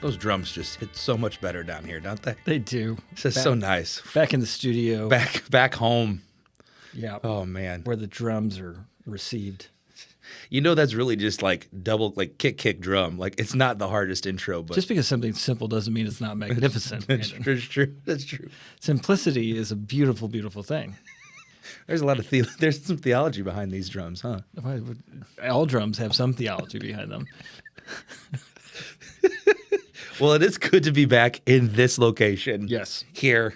Those drums just hit so much better down here, don't they? They do. It's just so nice. Back in the studio. Back home. Yeah. Oh, man. Where the drums are received. You know, that's really just like double, like kick, drum. Like, it's not the hardest intro, but just because something's simple doesn't mean it's not magnificent. That's true. That's true. Simplicity is a beautiful, beautiful thing. There's a lot of there's some theology behind these drums, huh? All drums have some theology behind them. Well, it is good to be back in this location. Yes. Here.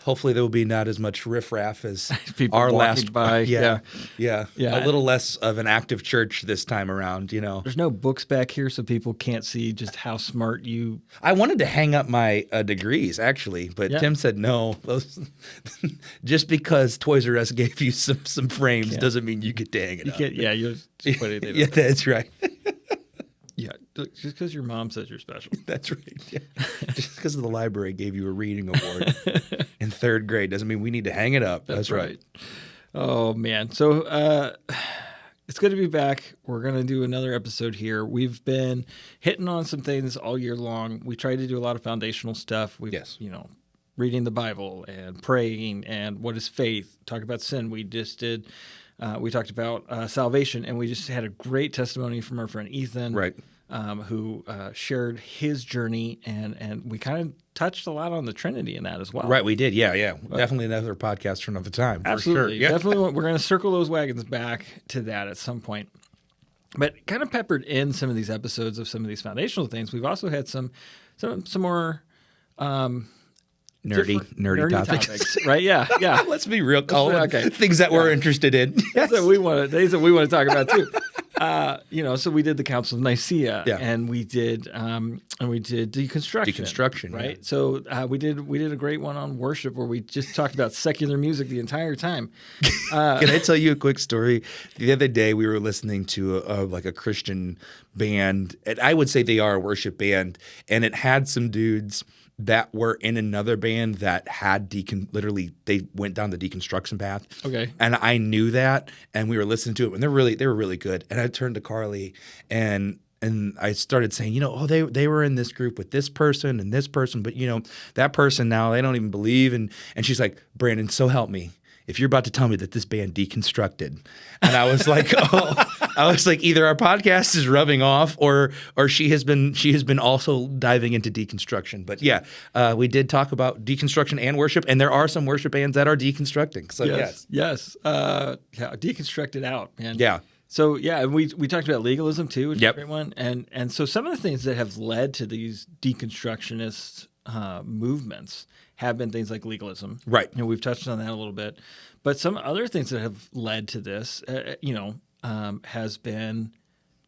Hopefully there will be not as much riffraff as people our walking last by. Yeah. Yeah. A little less of an active church this time around, you know. There's no books back here, so people can't see just how smart you. I wanted to hang up my degrees actually, but Tim said no. Those, just because Toys R Us gave you some frames doesn't mean you get to hang it up. You're just putting it. Yeah, that's right. Yeah, just because your mom says you're special. That's right. Yeah. Just because the library gave you a reading award in third grade doesn't mean we need to hang it up. That's right. Oh, man. So it's good to be back. We're going to do another episode here. We've been hitting on some things all year long. We try to do a lot of foundational stuff. Reading the Bible and praying and what is faith. Talk about sin. We just did. We talked about salvation, and we just had a great testimony from our friend Ethan, right? Who shared his journey, and we kind of touched a lot on the Trinity in that as well. Right, we did. Yeah. Definitely another podcast for another time. Absolutely. For sure. Yeah. Definitely. We're going to circle those wagons back to that at some point. But kind of peppered in some of these episodes of some of these foundational things, we've also had some more nerdy topics. Right? Yeah. Let's be real, Colin. Okay. Things that we're interested in. Yes. Things that we want to talk about too. So we did the Council of Nicaea, and we did deconstruction. Right. Yeah. So we did a great one on worship where we just talked about secular music the entire time. Can I tell you a quick story? The other day we were listening to a Christian band, and I would say they are a worship band, and it had some dudes that were in another band that had literally they went down the deconstruction path. Okay. And I knew that, and we were listening to it, and they were really good. And I turned to Carly and I started saying, they were in this group with this person and this person, but that person now they don't even believe. And she's like, Brandon, so help me. If you're about to tell me that this band deconstructed, and I was like, either our podcast is rubbing off, or she has been also diving into deconstruction. But we did talk about deconstruction and worship, and there are some worship bands that are deconstructing. So yes, deconstruct it out, man. Yeah. So and we talked about legalism too, which is a great one, and so some of the things that have led to these deconstructionist movements have been things like legalism. Right. We've touched on that a little bit. But some other things that have led to this, has been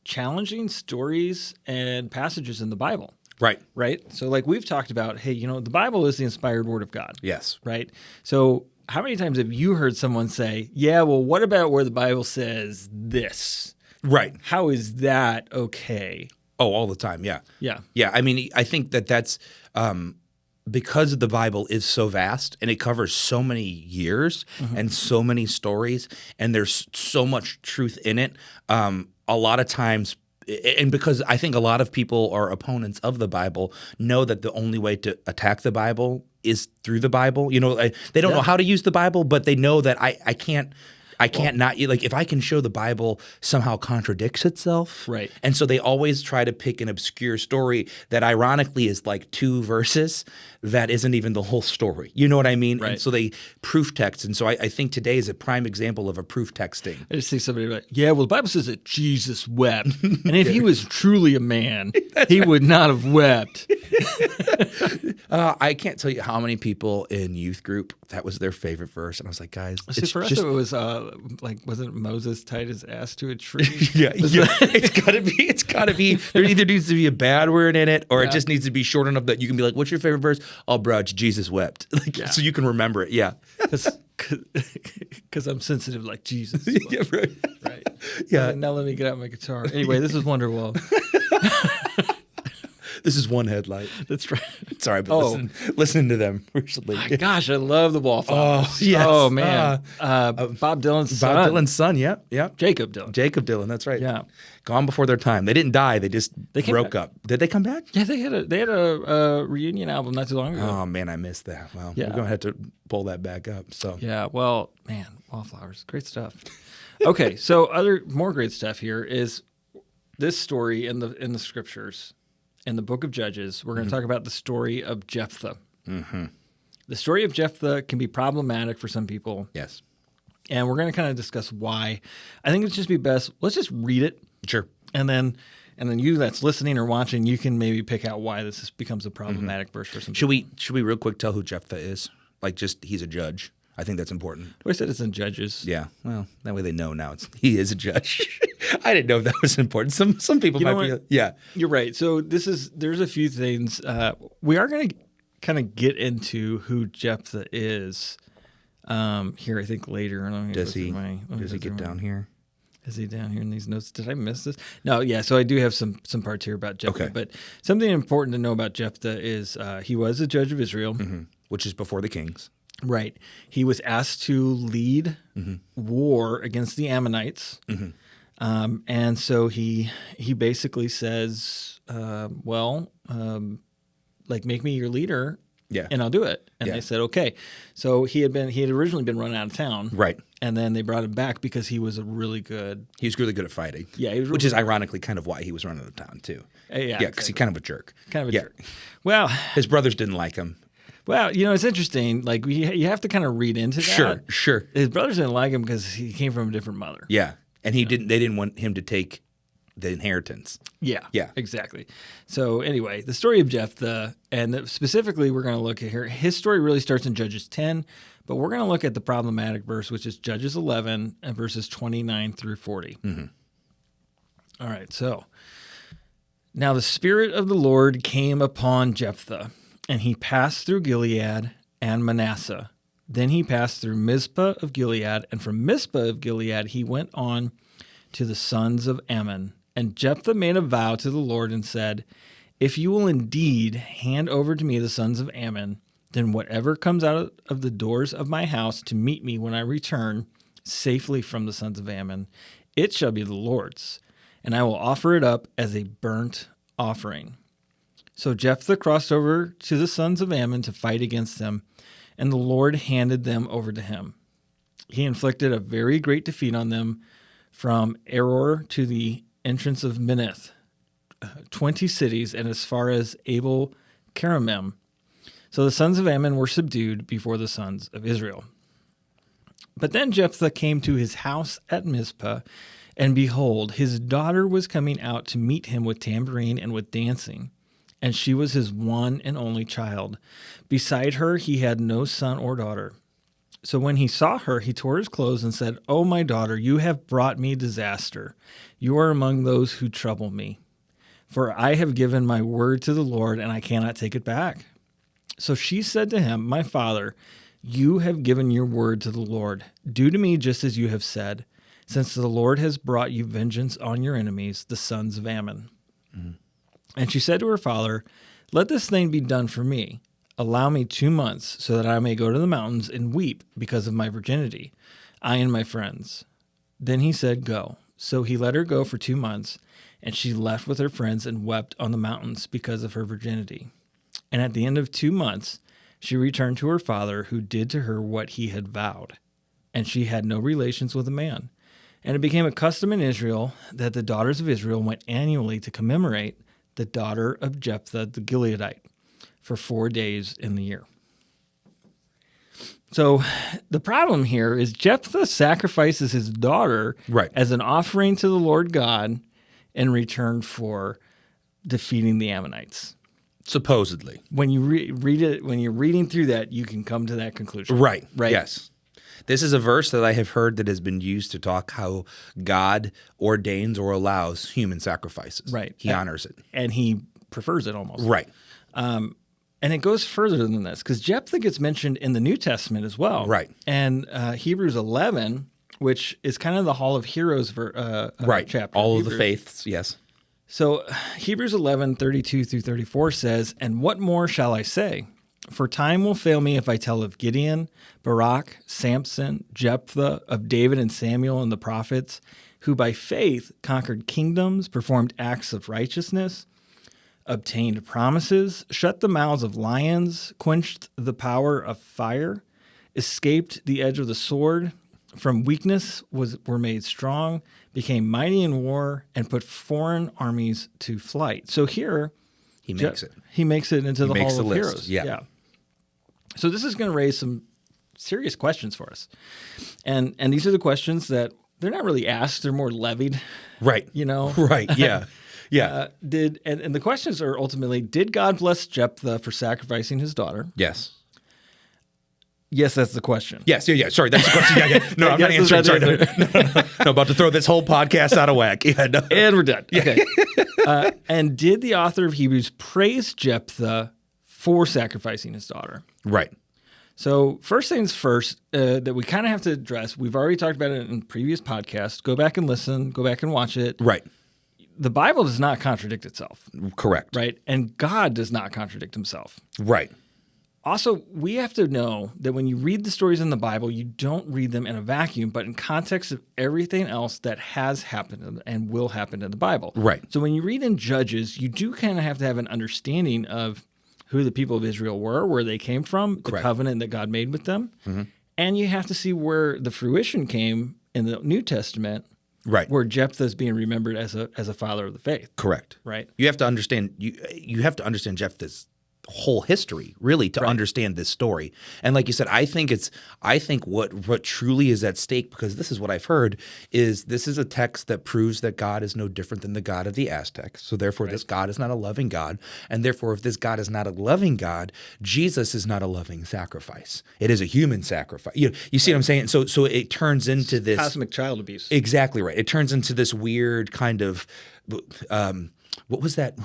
challenging stories and passages in the Bible. Right. Right? So like we've talked about, hey, the Bible is the inspired word of God. Yes. Right? So how many times have you heard someone say, yeah, well, what about where the Bible says this? Right. How is that okay? Oh, all the time. Yeah. Yeah. Yeah. I mean, I think that's because the Bible is so vast and it covers so many years and so many stories, and there's so much truth in it. A lot of times, and because I think a lot of people are opponents of the Bible, know that the only way to attack the Bible is through the Bible. They don't know how to use the Bible, but they know that I can't not, like, if I can show the Bible somehow contradicts itself. Right. And so they always try to pick an obscure story that ironically is like 2 verses that isn't even the whole story. You know what I mean? Right. And so they proof text. And so I think today is a prime example of a proof texting. I just see somebody like, yeah, well, the Bible says that Jesus wept. And if he was truly a man, he would not have wept. I can't tell you how many people in youth group, that was their favorite verse. And I was like, guys, so for us, it was wasn't Moses tied his ass to a tree? Yeah. It's gotta be. There either needs to be a bad word in it, or it just needs to be short enough that you can be like, what's your favorite verse? Oh, bro, it's Jesus wept. So you can remember it. Yeah. Because I'm sensitive like Jesus. Yeah, right. Yeah. Now let me get out my guitar. Anyway, this is Wonderwall. This is one headlight. That's right. Sorry, but listen to them recently. Gosh, I love the Wallflowers. Oh, yes. Oh, man. Bob Dylan's son. Bob Dylan's son, yep. Jacob Dylan. Jacob Dylan, that's right. Yeah. Gone before their time. They didn't die. They just broke up. Did they come back? Yeah, they had a reunion album not too long ago. Oh, man, I missed that. Well, Yeah. we're going to have to pull that back up. So Yeah, well, man, Wallflowers, great stuff. Okay, so more great stuff here is this story in the scriptures, in the book of Judges. We're going to talk about the story of Jephthah. Mm-hmm. The story of Jephthah can be problematic for some people. Yes. And we're going to kind of discuss why. I think it'd just be best, let's just read it. Sure. And then you that's listening or watching, you can maybe pick out why this becomes a problematic verse for some people. Should we real quick tell who Jephthah is? Like, just he's a judge. I think that's important. We said it's in Judges. Yeah. Well, that way they know now he is a judge. I didn't know if that was important. Some people You know might be. what? Yeah. You're right. So there's a few things. We are going to kind of get into who Jephthah is here, I think, later. Does he get down here? Is he down here in these notes? Did I miss this? No, yeah. So I do have some parts here about Jephthah. Okay. But something important to know about Jephthah is he was a judge of Israel. Mm-hmm. Which is before the kings. Right. He was asked to lead war against the Ammonites. Mm-hmm. And so he basically says, make me your leader. Yeah. And I'll do it. And Yeah. they said, okay. So he had originally been run out of town. Right. And then they brought him back because he was really good. He was really good at fighting. Yeah. Which is ironically kind of why he was running out of town, too. Yeah. Because he's kind of a jerk. Kind of a jerk. Well, his brothers didn't like him. Well, it's interesting. Like you have to kind of read into that. Sure. His brothers didn't like him because he came from a different mother. Yeah. And they didn't want him to take the inheritance. Yeah. Yeah. Exactly. So anyway, the story of Jephthah, and specifically we're going to look at here. His story really starts in Judges 10, but we're going to look at the problematic verse, which is Judges 11 and verses 29 through 40. Mm-hmm. All right. So now the Spirit of the Lord came upon Jephthah, and he passed through Gilead and Manasseh. Then he passed through Mizpah of Gilead, and from Mizpah of Gilead he went on to the sons of Ammon. And Jephthah made a vow to the Lord and said, if you will indeed hand over to me the sons of Ammon, then whatever comes out of the doors of my house to meet me when I return safely from the sons of Ammon, it shall be the Lord's, and I will offer it up as a burnt offering. So Jephthah crossed over to the sons of Ammon to fight against them, and the Lord handed them over to him. He inflicted a very great defeat on them from Aror to the entrance of Minnith, 20 cities, and as far as Abel Keramim. So the sons of Ammon were subdued before the sons of Israel. But then Jephthah came to his house at Mizpah, and behold, his daughter was coming out to meet him with tambourine and with dancing. And she was his one and only child. Beside her, he had no son or daughter. So when he saw her, he tore his clothes and said, "O my daughter, you have brought me disaster. You are among those who trouble me. For I have given my word to the Lord, and I cannot take it back." So she said to him, "My father, you have given your word to the Lord. Do to me just as you have said, since the Lord has brought you vengeance on your enemies, the sons of Ammon." Mm-hmm. And she said to her father, "Let this thing be done for me. Allow me 2 months so that I may go to the mountains and weep because of my virginity, I and my friends." Then he said, "Go." So he let her go for 2 months, and she left with her friends and wept on the mountains because of her virginity. And at the end of 2 months, she returned to her father, who did to her what he had vowed. And she had no relations with a man. And it became a custom in Israel that the daughters of Israel went annually to commemorate the daughter of Jephthah the Gileadite for 4 days in the year. So the problem here is Jephthah sacrifices his daughter as an offering to the Lord God in return for defeating the Ammonites. Supposedly. When you read it, when you're reading through that, you can come to that conclusion. Right. Yes. This is a verse that I have heard that has been used to talk how God ordains or allows human sacrifices. Right. He honors it. And he prefers it almost. Right. And it goes further than this, because Jephthah gets mentioned in the New Testament as well. Right. And Hebrews 11, which is kind of the Hall of Heroes chapter. All of the faiths, yes. So Hebrews 11:32-34 says, "And what more shall I say? For time will fail me if I tell of Gideon, Barak, Samson, Jephthah, of David and Samuel and the prophets, who by faith conquered kingdoms, performed acts of righteousness, obtained promises, shut the mouths of lions, quenched the power of fire, escaped the edge of the sword, from weakness were made strong, became mighty in war, and put foreign armies to flight." So here He makes it. He makes it into the Hall of list. Heroes. Yeah. So this is going to raise some serious questions for us. And these are the questions that they're not really asked, they're more levied. Right. You know? Right. Yeah. Yeah. And the questions are ultimately, did God bless Jephthah for sacrificing his daughter? Yes. Yes, that's the question. Yes. Yeah. Sorry. That's the question. Yeah. No, I'm not Yes, answering. that's Sorry. No, about to throw this whole podcast out of whack. Yeah. No. And we're done. Okay. And did the author of Hebrews praise Jephthah for sacrificing his daughter? Right. So first things first, that we kind of have to address, we've already talked about it in previous podcasts. Go back and listen. Go back and watch it. Right. The Bible does not contradict itself. Correct. Right? And God does not contradict himself. Right. Also, we have to know that when you read the stories in the Bible, you don't read them in a vacuum, but in context of everything else that has happened and will happen in the Bible. Right. So when you read in Judges, you do kind of have to have an understanding of who the people of Israel were, where they came from, the covenant that God made with them. Mm-hmm. And you have to see where the fruition came in the New Testament, right, where Jephthah is being remembered as a father of the faith. Correct. Right. You have to understand you have to understand Jephthah's whole history really to understand this story. And like you said, I think what truly is at stake, because this is what I've heard, is this is a text that proves that God is no different than the God of the Aztecs. So therefore this God is not a loving God. And therefore if this God is not a loving God, Jesus is not a loving sacrifice. It is a human sacrifice. You see what I'm saying? So it turns into this cosmic child abuse. Exactly right. It turns into this weird kind of what was that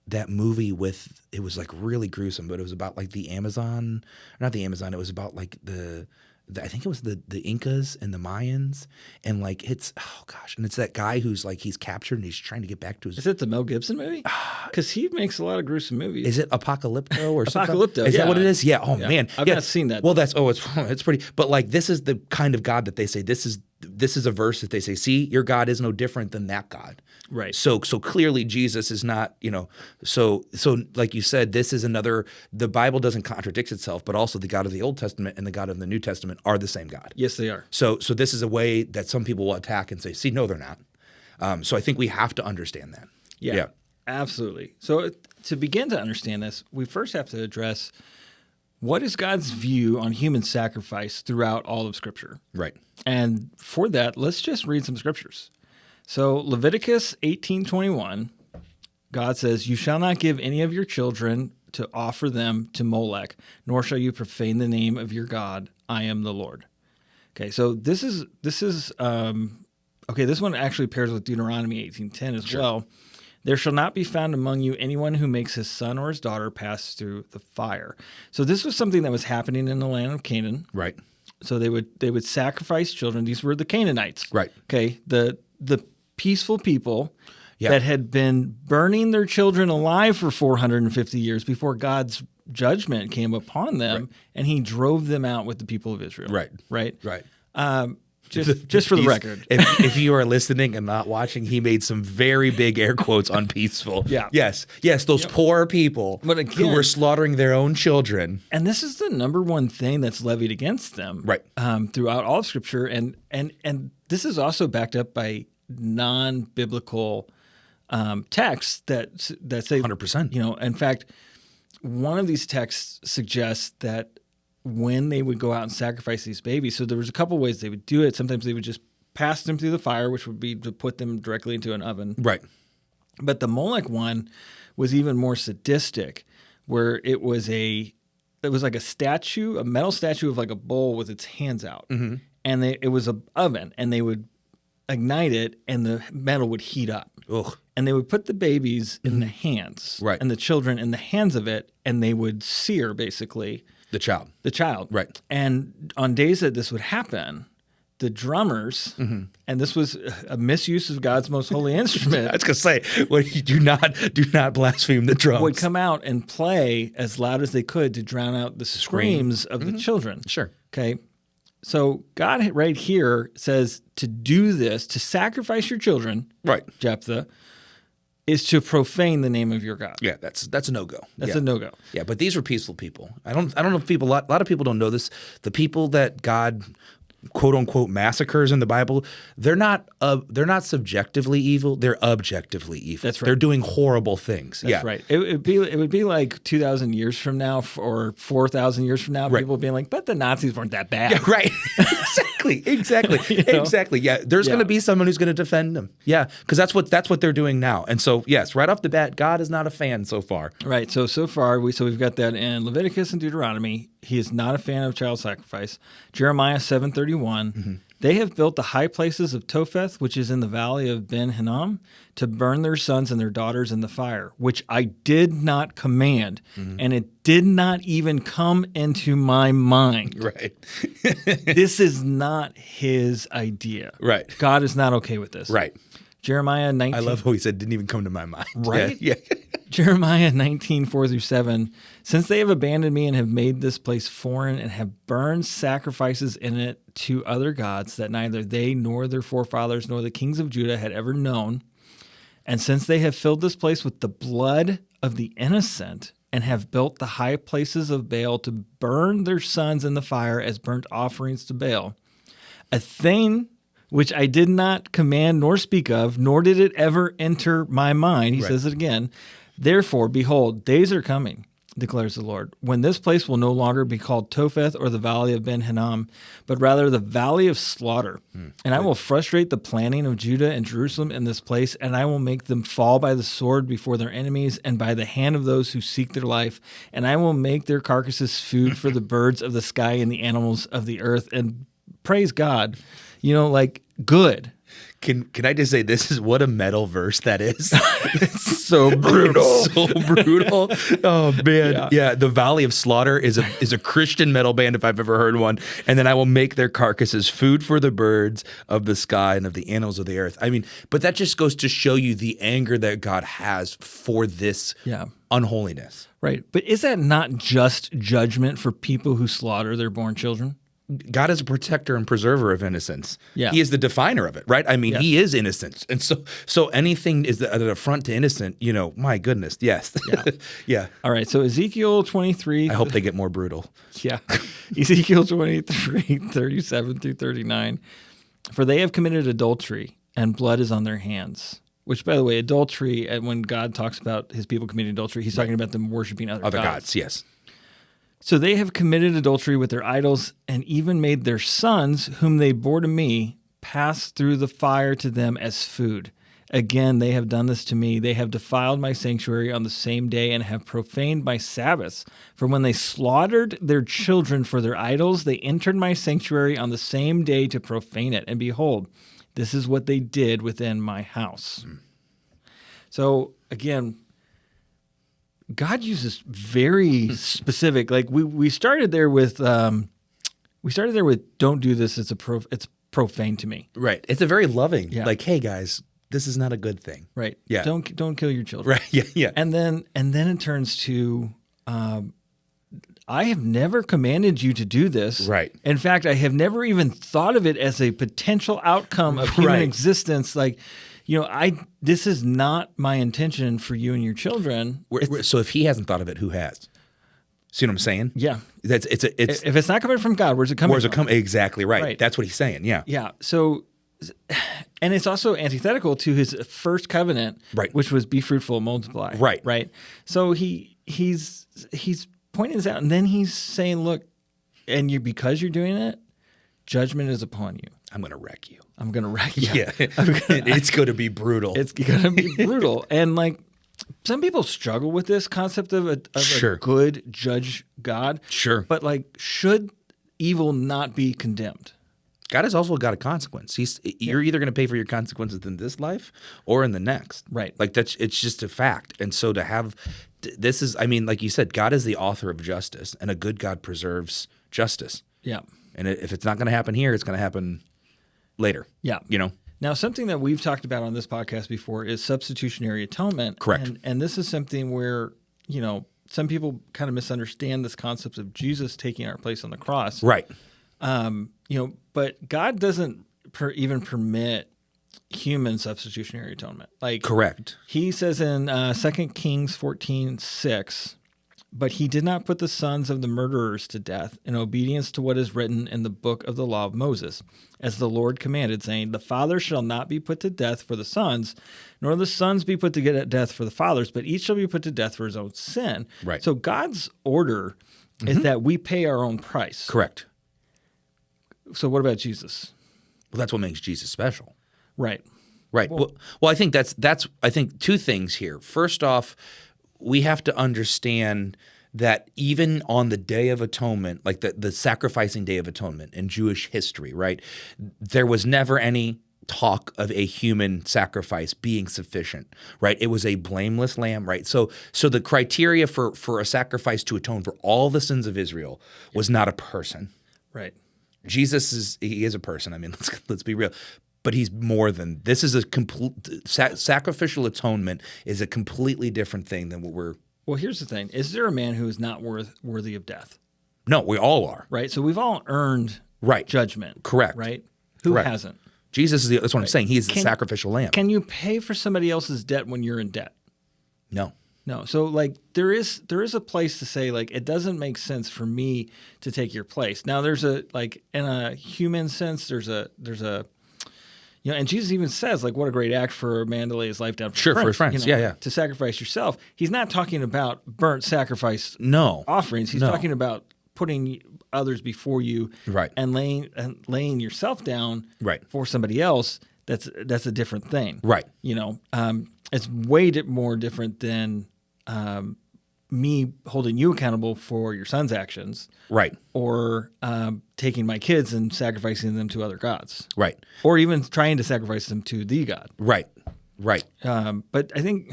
that movie with, it was like really gruesome, but it was about like the Amazon, not the Amazon. It was about like I think it was the Incas and the Mayans, and like and it's that guy who's like he's captured and he's trying to get back to his. Is it the Mel Gibson movie? Because he makes a lot of gruesome movies. Is it Apocalypto or something? Apocalypto. Is that what it is? Yeah. Oh man, I've not seen that. Well, it's pretty. But like this is the kind of God that they say this is a verse that they say, see, your God is no different than that God. Right. So clearly Jesus is not, so like you said, this is another, the Bible doesn't contradict itself, but also the God of the Old Testament and the God of the New Testament are the same God. Yes, they are. So this is a way that some people will attack and say, see, no, they're not. So I think we have to understand that. Yeah. Absolutely. So to begin to understand this, we first have to address what is God's view on human sacrifice throughout all of Scripture. Right. And for that, let's just read some scriptures. So Leviticus 18:21, God says, "You shall not give any of your children to offer them to Molech, nor shall you profane the name of your God. I am the Lord." Okay, so this is this one actually pairs with Deuteronomy 18:10 as well. "There shall not be found among you anyone who makes his son or his daughter pass through the fire." So this was something that was happening in the land of Canaan. Right. So they would sacrifice children. These were the Canaanites. Right. Okay. The peaceful people that had been burning their children alive for 450 years before God's judgment came upon them, and he drove them out with the people of Israel. Right. Right. Right. Just for the record. If you are listening and not watching, he made some very big air quotes on peaceful. Yeah. Yes. Those poor people who were slaughtering their own children. And this is the number one thing that's levied against them, right? Throughout all of Scripture, and this is also backed up by non-biblical texts that say 100%. In fact, one of these texts suggests that when they would go out and sacrifice these babies, so there was a couple ways they would do it. Sometimes they would just pass them through the fire, which would be to put them directly into an oven. Right. But the Molech one was even more sadistic, where it was like a statue, a metal statue of like a bull with its hands out. Mm-hmm. And it was an oven, and they would ignite it, and the metal would heat up. Ugh. And they would put the babies in the hands, right, and the children in the hands of it, and they would sear basically the child. The child. Right. And on days that this would happen, the drummers, and this was a misuse of God's most holy instrument. I was gonna say, well, you do not blaspheme the drums. Would come out and play as loud as they could to drown out the screams of the children. Sure. Okay. So God right here says to do this, to sacrifice your children, Right. Jephthah, is to profane the name of your God. Yeah, that's a no-go. That's a no-go. Yeah, but these were peaceful people. I don't know if people, a lot of people don't know this. The people that God quote unquote massacres in the Bible, they're not subjectively evil, they're objectively evil. That's right. They're doing horrible things. That's right. It would be like 2,000 years from now or 4,000 years from now, Right. people being like, but the Nazis weren't that bad. Yeah, right. Exactly. Exactly. Yeah, there's going to be someone who's going to defend them. Yeah, because that's what they're doing now. And so, yes, right off the bat, God is not a fan so far. Right. So far, we've got that in Leviticus and Deuteronomy. He is not a fan of child sacrifice. Jeremiah 7:31. They have built the high places of Topheth, which is in the valley of Ben Hinnom, to burn their sons and their daughters in the fire, which I did not command, and it did not even come into my mind. Right. This is not his idea. Right. God is not okay with this. Right. Jeremiah 19. I love how he said didn't even come to my mind. Right? Yeah. Jeremiah 19:4-7. Since they have abandoned me and have made this place foreign and have burned sacrifices in it to other gods that neither they nor their forefathers nor the kings of Judah had ever known, and since they have filled this place with the blood of the innocent and have built the high places of Baal to burn their sons in the fire as burnt offerings to Baal, a thing which I did not command nor speak of, nor did it ever enter my mind. He says it again. Therefore, behold, days are coming, declares the Lord, when this place will no longer be called Topheth or the valley of Ben Hinnom, but rather the valley of slaughter. And I will frustrate the planning of Judah and Jerusalem in this place, and I will make them fall by the sword before their enemies and by the hand of those who seek their life. And I will make their carcasses food for the birds of the sky and the animals of the earth. And praise God, good. Can I just say this is what a metal verse that is? It's so brutal. So brutal. Oh man. Yeah. The Valley of Slaughter is a Christian metal band if I've ever heard one. And then I will make their carcasses food for the birds of the sky and of the animals of the earth. I mean, but that just goes to show you the anger that God has for this unholiness. Right. But is that not just judgment for people who slaughter their born children? God is a protector and preserver of innocence. Yeah. He is the definer of it, right? I mean, He is innocent. And so anything is an affront to innocent, my goodness, yes. Yeah. Yeah. All right, so Ezekiel 23. I hope they get more brutal. Yeah. Ezekiel 23, 37-39. For they have committed adultery, and blood is on their hands. Which, by the way, adultery, when God talks about his people committing adultery, he's talking about them worshiping other gods. Yes. So they have committed adultery with their idols and even made their sons, whom they bore to me, pass through the fire to them as food. Again, they have done this to me. They have defiled my sanctuary on the same day and have profaned my Sabbaths. For when they slaughtered their children for their idols, they entered my sanctuary on the same day to profane it. And behold, this is what they did within my house. So again, God uses very specific. Like we started there with, don't do this. It's profane to me. Right. It's a very loving. Like, hey guys, this is not a good thing. Right. Yeah. Don't kill your children. Right. Yeah. Yeah. And then it turns to, I have never commanded you to do this. Right. In fact, I have never even thought of it as a potential outcome of human existence. Like, this is not my intention for you and your children. So if he hasn't thought of it, who has? See what I'm saying? Yeah. It's if it's not coming from God, where's it coming from? Exactly right. That's what he's saying. Yeah. Yeah. So, and it's also antithetical to his first covenant, which was be fruitful and multiply. Right. Right. So he's pointing this out, and then he's saying, look, because you're doing it, judgment is upon you. I'm going to wreck you. I'm going to wreck you. Yeah. It's going to be brutal. It's going to be brutal. And some people struggle with this concept of a good judge God. Sure. But should evil not be condemned? God has also got a consequence. You're either going to pay for your consequences in this life or in the next. Right. It's just a fact. And so to have this is, like you said, God is the author of justice, and a good God preserves justice. Yeah. And if it's not going to happen here, it's going to happen later. Yeah. You know? Now, something that we've talked about on this podcast before is substitutionary atonement. Correct. And this is something where, some people kind of misunderstand this concept of Jesus taking our place on the cross. Right. But God doesn't even permit human substitutionary atonement. Correct. He says in 2 Kings 14:6, but he did not put the sons of the murderers to death in obedience to what is written in the book of the law of Moses, as the Lord commanded, saying, the father shall not be put to death for the sons, nor the sons be put to death for the fathers, but each shall be put to death for his own sin. Right. So God's order is that we pay our own price. Correct. So what about Jesus? Well, that's what makes Jesus special. Right. Right. Well, I think that's I think two things here. First off, we have to understand that even on the Day of Atonement, like the sacrificing Day of Atonement in Jewish history, right, there was never any talk of a human sacrifice being sufficient, right? It was a blameless lamb, right? So the criteria for a sacrifice to atone for all the sins of Israel was not a person. Right. Jesus is a person. I mean, let's be real. But he's more than this. Is a complete sacrificial atonement is a completely different thing than what we're. Well, here's the thing: is there a man who is not worthy of death? No, we all are. Right. So we've all earned judgment. Correct. Right. Who hasn't? Jesus is that's what I'm saying. He is the sacrificial lamb. Can you pay for somebody else's debt when you're in debt? No. So there is a place to say it doesn't make sense for me to take your place. Now there's in a human sense there's a and Jesus even says, what a great act for a man to lay his life down for his friends. To sacrifice yourself. He's not talking about burnt sacrifice offerings. He's talking about putting others before you and laying yourself down for somebody else. That's a different thing. Right. It's way more different than me holding you accountable for your son's actions. Right. Or taking my kids and sacrificing them to other gods. Right. Or even trying to sacrifice them to the God. Right. Right. But I think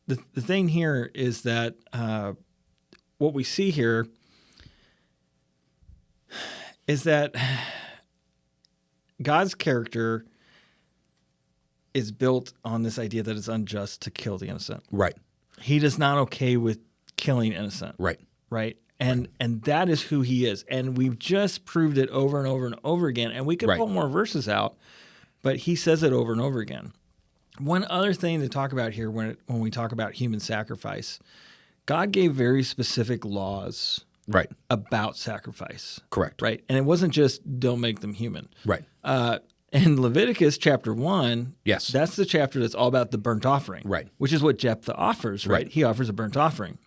the thing here is that what we see here is that God's character is built on this idea that it's unjust to kill the innocent. Right. He is not okay with killing innocent. Right. Right. And that is who he is. And we've just proved it over and over and over again. And we could pull more verses out, but he says it over and over again. One other thing to talk about here when we talk about human sacrifice, God gave very specific laws about sacrifice. Correct. Right. And it wasn't just don't make them human. Right. In Leviticus chapter 1, yes, that's the chapter that's all about the burnt offering, right? Which is what Jephthah offers, right? He offers a burnt offering.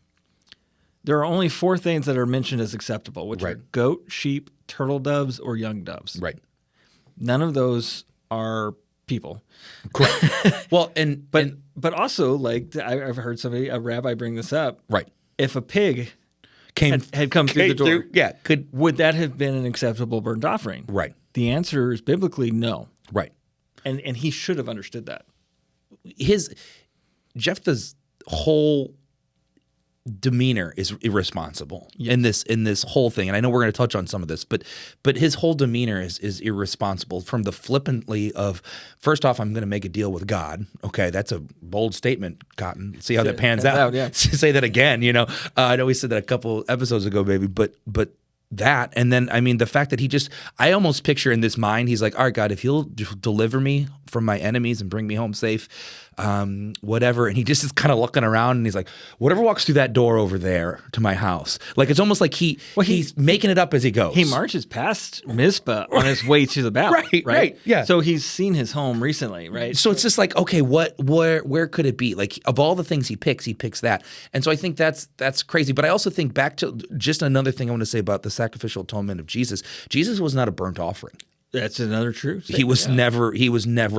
There are only 4 things that are mentioned as acceptable, which are goat, sheep, turtle doves, or young doves. Right. None of those are people. Correct. Well, but also, I've heard a rabbi bring this up. Right. If a pig had come through the door, would that have been an acceptable burnt offering? Right. The answer is biblically no. Right. And he should have understood that. Jephthah's whole demeanor is irresponsible in this whole thing. And I know we're going to touch on some of this, but his whole demeanor is irresponsible from the flippantly of, first off, I'm going to make a deal with God. Okay, that's a bold statement, Cotton. See how that pans out. Say that again, I know we said that a couple episodes ago, baby, but that, and then, I mean, the fact that I almost picture in this mind, he's like, all right, God, if you'll deliver me from my enemies and bring me home safe, whatever. And he just is kind of looking around and he's like, whatever walks through that door over there to my house. It's almost like he's making it up as he goes. He marches past Mizpah on his way to the battle. Right. Yeah. So he's seen his home recently, right? So it's just like, okay, where could it be? Of all the things he picks that. And so I think that's crazy. But I also think back to just another thing I want to say about the sacrificial atonement of Jesus. Jesus was not a burnt offering. That's another truth. He was never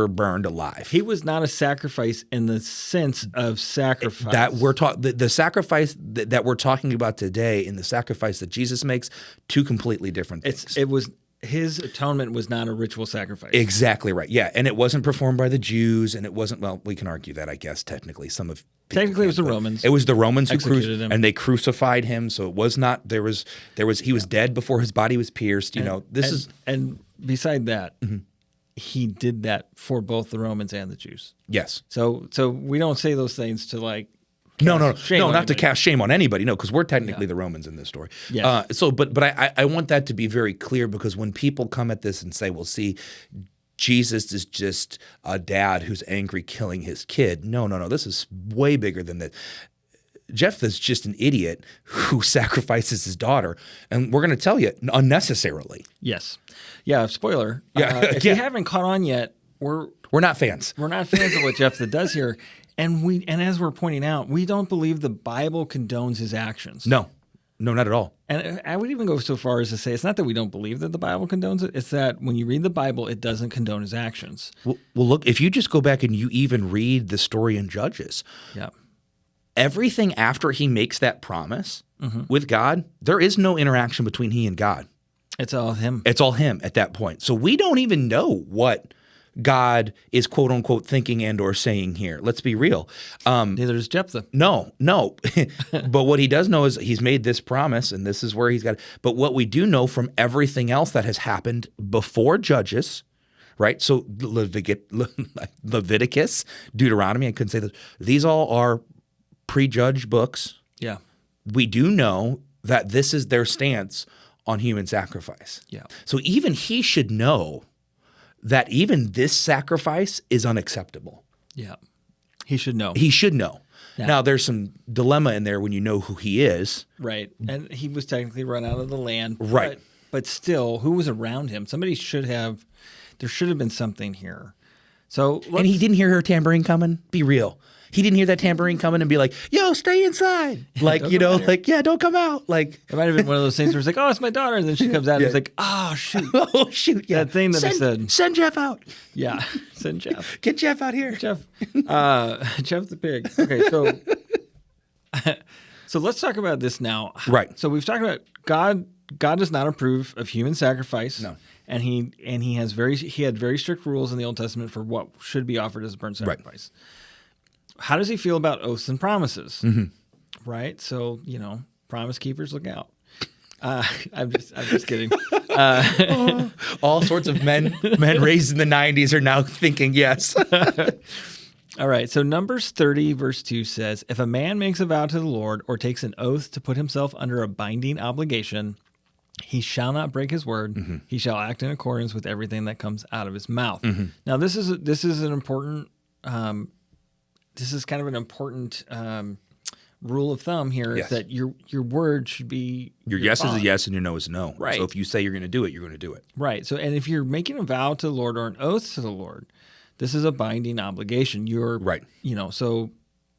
burned alive. He was not a sacrifice in the sense of sacrifice. That we're the sacrifice that we're talking about today and the sacrifice that Jesus makes, 2 completely different things. His atonement was not a ritual sacrifice. Exactly right. Yeah, and it wasn't performed by the Jews, and it wasn't. Well, we can argue that, I guess. Technically, it was the Romans. It was the Romans who executed him, and they crucified him. So it was not. He was dead before his body was pierced. And beside that, he did that for both the Romans and the Jews. Yes. So we don't say those things to like No, shame not on to anybody. cast shame on anybody. No, because we're technically the Romans in this story. Yes. But I want that to be very clear, because when people come at this and say, well, see, Jesus is just a dad who's angry killing his kid. No. This is way bigger than that. Jephthah's just an idiot who sacrifices his daughter. And we're going to tell you, unnecessarily. Yes. Yeah, spoiler. Yeah. If you haven't caught on yet, we're not fans. We're not fans of what Jephthah does here. And as we're pointing out, we don't believe the Bible condones his actions. No, not at all. And I would even go so far as to say it's not that we don't believe that the Bible condones it. It's that when you read the Bible, it doesn't condone his actions. Well, look, if you just go back and you even read the story in Judges, everything after he makes that promise with God, there is no interaction between he and God. It's all him. It's all him at that point. So we don't even know what God is quote unquote thinking and or saying here. Let's be real. Neither is Jephthah. No. But what he does know is he's made this promise, and this is where he's got. But what we do know from everything else that has happened before Judges, right? So Leviticus, Deuteronomy, I couldn't say this. These all are prejudged books. Yeah. We do know that this is their stance on human sacrifice. Yeah. So even he should know that even this sacrifice is unacceptable. Yeah. He should know. He should know. Yeah. Now, there's some dilemma in there when you know who he is. Right. And he was technically run out of the land. Right. But still, who was around him? There should have been something here. So And he didn't hear her tambourine coming. Be real. He didn't hear that tambourine coming and be like, yo, stay inside. Like, don't come out. Like, it might have been one of those things where it's like, oh, it's my daughter. And then she comes out and it's like, oh, shoot. oh, shoot. Yeah. That thing that I said. Send Jeff out. Yeah. Send Jeff. Get Jeff out here. Jeff the pig. Okay. So let's talk about this now. Right. So we've talked about God does not approve of human sacrifice. No. And he had very strict rules in the Old Testament for what should be offered as a burnt sacrifice. Right. How does he feel about oaths and promises? Mm-hmm. Right. So, promise keepers, look out. I'm just kidding. All sorts of men raised in the 90s are now thinking yes. All right. So Numbers 30 verse 2 says, if a man makes a vow to the Lord or takes an oath to put himself under a binding obligation, he shall not break his word. Mm-hmm. He shall act in accordance with everything that comes out of his mouth. Mm-hmm. Now, this is an important. This is kind of an important rule of thumb here. Yes. Is that your word should be your yes bond. Is a yes and your no is a no. Right. So if you say you're going to do it, you're going to do it. Right. So and if you're making a vow to the Lord or an oath to the Lord, this is a binding obligation. You're right. So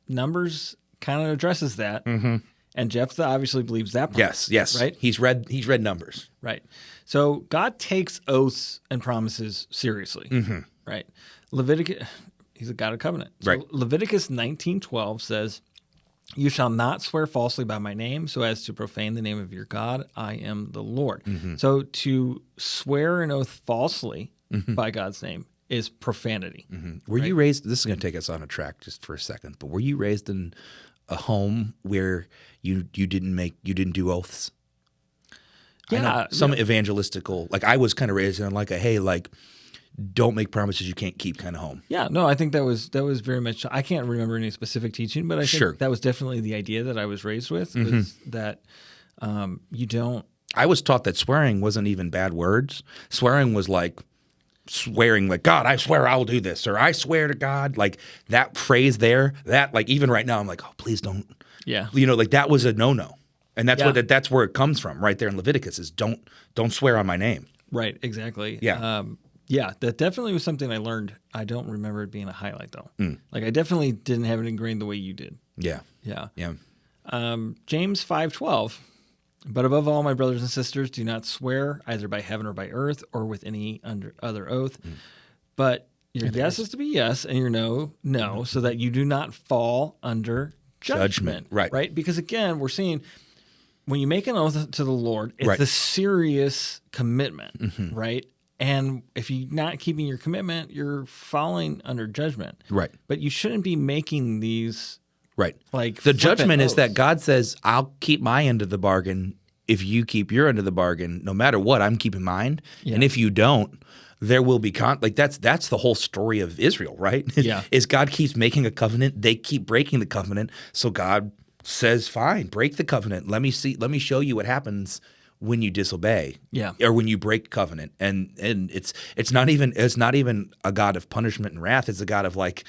Numbers kind of addresses that. Mm-hmm. And Jephthah obviously believes that part. Yes. Right? He's read Numbers. Right. So God takes oaths and promises seriously. Mm-hmm. Right. Leviticus, he's a God of covenant. So right. Leviticus 19:12 says, you shall not swear falsely by my name so as to profane the name of your God. I am the Lord. Mm-hmm. So to swear an oath falsely by God's name is profanity. Mm-hmm. Were you raised, this is going to take us on a track just for a second, but were you raised in a home where you didn't do oaths? Yeah. Some evangelistical, like I was kind of raised in like a, hey, like don't make promises you can't keep kind of home. Yeah, no, I think that was very much, I can't remember any specific teaching, but I think that was definitely the idea that I was raised with, was that you don't. I was taught that swearing wasn't even bad words. Swearing was like swearing like, God, I swear I'll do this, or I swear to God, like that phrase there, that like even right now I'm like, oh, please don't. Yeah. Like that was a no-no. And that's where it comes from right there in Leviticus is don't swear on my name. Right, exactly. Yeah. Yeah, that definitely was something I learned. I don't remember it being a highlight though. Like I definitely didn't have it ingrained the way you did. Yeah. Yeah. Yeah. James 5:12. But above all, my brothers and sisters, do not swear either by heaven or by earth or with any other oath. But your yes is to be yes and your no, so that you do not fall under judgment. Right? Because again, we're seeing when you make an oath to the Lord, it's a serious commitment, right? And if you're not keeping your commitment, you're falling under judgment. Right. But you shouldn't be making these. Right. Like the judgment is that God says, I'll keep my end of the bargain if you keep your end of the bargain. No matter what, I'm keeping mine. Yeah. And if you don't, there will be like that's the whole story of Israel, right? Yeah. Is God keeps making a covenant, they keep breaking the covenant, so God says, "Fine, break the covenant. Let me show you what happens when you disobey, Yeah. or when you break covenant." And it's not even a God of punishment and wrath. It's a God of like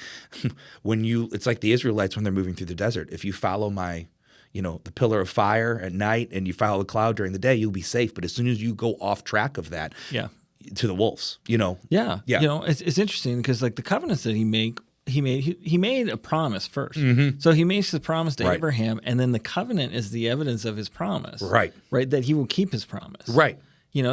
it's like the Israelites when they're moving through the desert. If you follow my the pillar of fire at night and you follow the cloud during the day, you'll be safe. But as soon as you go off track of that, Yeah. to the wolves, Yeah. Yeah. It's interesting because like the covenants that he made a promise first. So he makes the promise to Right. Abraham, and then the covenant is the evidence of his promise. Right. Right. That he will keep his promise. Right.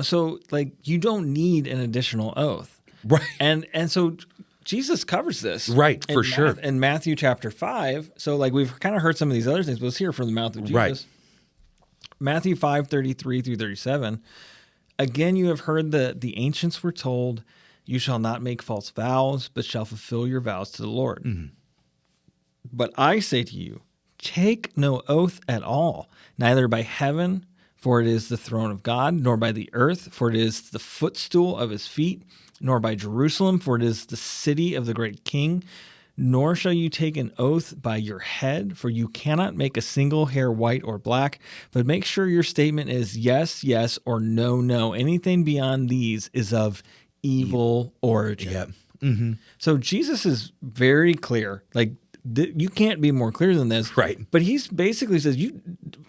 So like you don't need an additional oath. Right. And so Jesus covers this. Right, for sure. In Matthew chapter 5. So like we've kind of heard some of these other things, but let's hear from the mouth of Jesus. Right. Matthew 5:33 through 37. Again, you have heard that the ancients were told, "You shall not make false vows, but shall fulfill your vows to the Lord." Mm-hmm. But I say to you, take no oath at all, neither by heaven, for it is the throne of God, nor by the earth, for it is the footstool of his feet, nor by Jerusalem, for it is the city of the great king. Nor shall you take an oath by your head, for you cannot make a single hair white or black, but make sure your statement is yes, yes, or no, no. Anything beyond these is of evil origin. Yep. Mm-hmm. So Jesus is very clear. Like, you can't be more clear than this. Right. But he's basically says,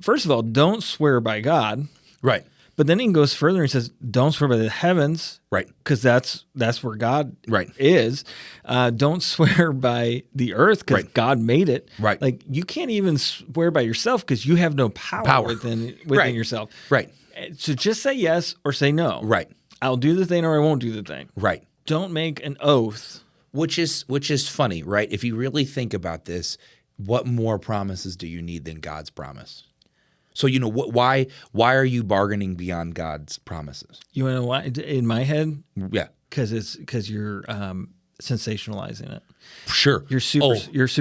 first of all, don't swear by God. Right. But then he goes further and says, don't swear by the heavens. Right. Because that's where God Right. is. Don't swear by the earth because Right. God made it. Right. Like you can't even swear by yourself because you have no power. within Right. yourself. Right. So just say yes or say no. Right. I'll do the thing or I won't do the thing. Right. Don't make an oath. Which is funny, right? If you really think about this, what more promises do you need than God's promise? So why are you bargaining beyond God's promises? You want to know why? In my head, Yeah, because you're sensationalizing it. sure. You're super